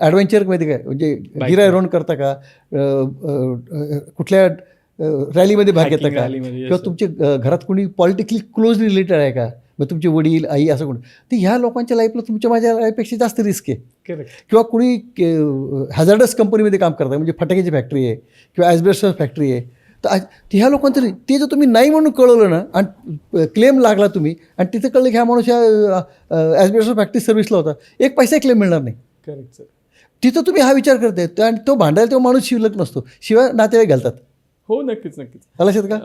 Speaker 1: ॲडव्हेंचरमध्ये काय म्हणजे गिरायरोहण करता का? कुठल्या रॅलीमध्ये भाग घेता
Speaker 2: Hiking
Speaker 1: का?
Speaker 2: rallyमध्ये, yes,
Speaker 1: किंवा
Speaker 2: sir.
Speaker 1: तुमचे घरात कोणी पॉलिटिकली क्लोजली रिलेटेड आहे का? मग तुमचे वडील आई असं कोणी, तर ह्या लोकांच्या लाईफला तुमच्या माझ्या लाईफपेक्षा जास्त रिस्क आहे.
Speaker 2: करेक्ट.
Speaker 1: किंवा कुणी हॅझार्डस कंपनीमध्ये काम करता, म्हणजे फटाक्याची फॅक्टरी आहे किंवा ॲस्बेस्टस फॅक्टरी आहे, तर ह्या लोकांचं ते जर तुम्ही नाही म्हणून कळवलं ना आणि क्लेम लागला तुम्ही आणि तिथे कळलं की ह्या माणूस ह्या ॲस्बेस्टस फॅक्टरी सर्व्हिसला होता, एक पैसाही क्लेम मिळणार नाही.
Speaker 2: Correct sir.
Speaker 1: तिथं तुम्ही हा विचार करताय आणि तो भांडायला तो माणूस शिल्लक नसतो, शिवाय नातेवाईक घालतात.
Speaker 2: हो, नक्कीच नक्कीच.
Speaker 1: लक्षात का?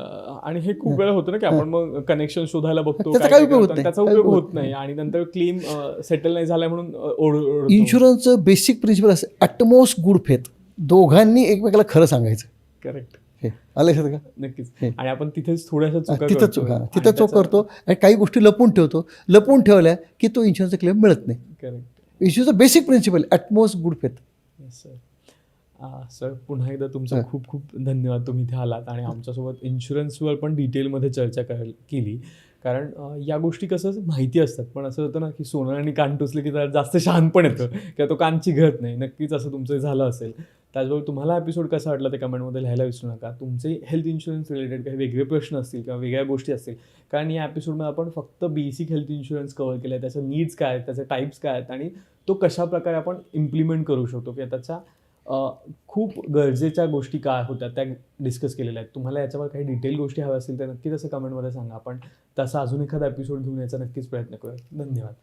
Speaker 2: आणि हे खूप वेळा होतं ना की आपण मग कनेक्शन शोधायला बघतो,
Speaker 1: त्याचा
Speaker 2: काय
Speaker 1: काय
Speaker 2: काय
Speaker 1: उपयोग होत
Speaker 2: करतो,
Speaker 1: नाही.
Speaker 2: त्याचा उपयोग होत नाही आणि नंतर क्लेम सेटल नाही झाला म्हणून ओरडतो.
Speaker 1: इन्शुरन्सचं बेसिक प्रिन्सिपल असं ॲटमोस्ट गुड फेथ, दोघांनी एकमेकाला खरं सांगायचं.
Speaker 2: करेक्ट.
Speaker 1: हे आलं लक्षात का?
Speaker 2: नक्कीच. आणि आपण तिथेच थोड्याशा चुका
Speaker 1: तिथं
Speaker 2: करतो.
Speaker 1: तिथं चूक करतो आणि काही गोष्टी लपून ठेवतो. लपून ठेवल्या की तो इन्शुरन्सचा क्लेम मिळत नाही.
Speaker 2: करेक्ट.
Speaker 1: इन्शुरन्सचं basic principle utmost good faith.
Speaker 2: Yes sir. Sir, पुन्हा एकदा तुमचं खूप खूप धन्यवाद. तुम्ही इथे आलात आणि आमच्यासोबत इन्शुरन्सवर पण डिटेलमध्ये चर्चा केली. कारण या गोष्टी कसं माहिती असतात, पण असं होतं ना की सोनं आणि कान टोचले की जरा जास्त शहाणपण येतं किंवा तो कान चिघळत नाही. नक्कीच असं तुमचं झालं असेल. त्याचबरोबर तुम्हाला एपिसोड कसा वाटला ते कमेंटमध्ये लिहायला विसरू नका. तुमचे हेल्थ इन्शुरन्स रिलेटेड काही वेगळे प्रश्न असतील किंवा वेगळ्या गोष्टी असतील, कारण या एपिसोडमध्ये आपण फक्त बेसिक हेल्थ इन्शुरन्स कव्हर केलं आहे. त्याचे नीड्स काय आहेत, त्याचे टाईप्स काय आहेत आणि तो कशाप्रकारे आपण इम्प्लिमेंट करू शकतो किंवा त्याच्या खूप गरजेच्या गोष्टी काय होत्या त्या डिस्कस केलेल्या आहेत. तुम्हाला याच्यावर काही डिटेल गोष्टी हव्या असतील तर नक्कीच असं कमेंटमध्ये सांगा. आपण तसा अजून एखादा एपिसोड घेऊन याचा नक्कीच प्रयत्न करूया. धन्यवाद.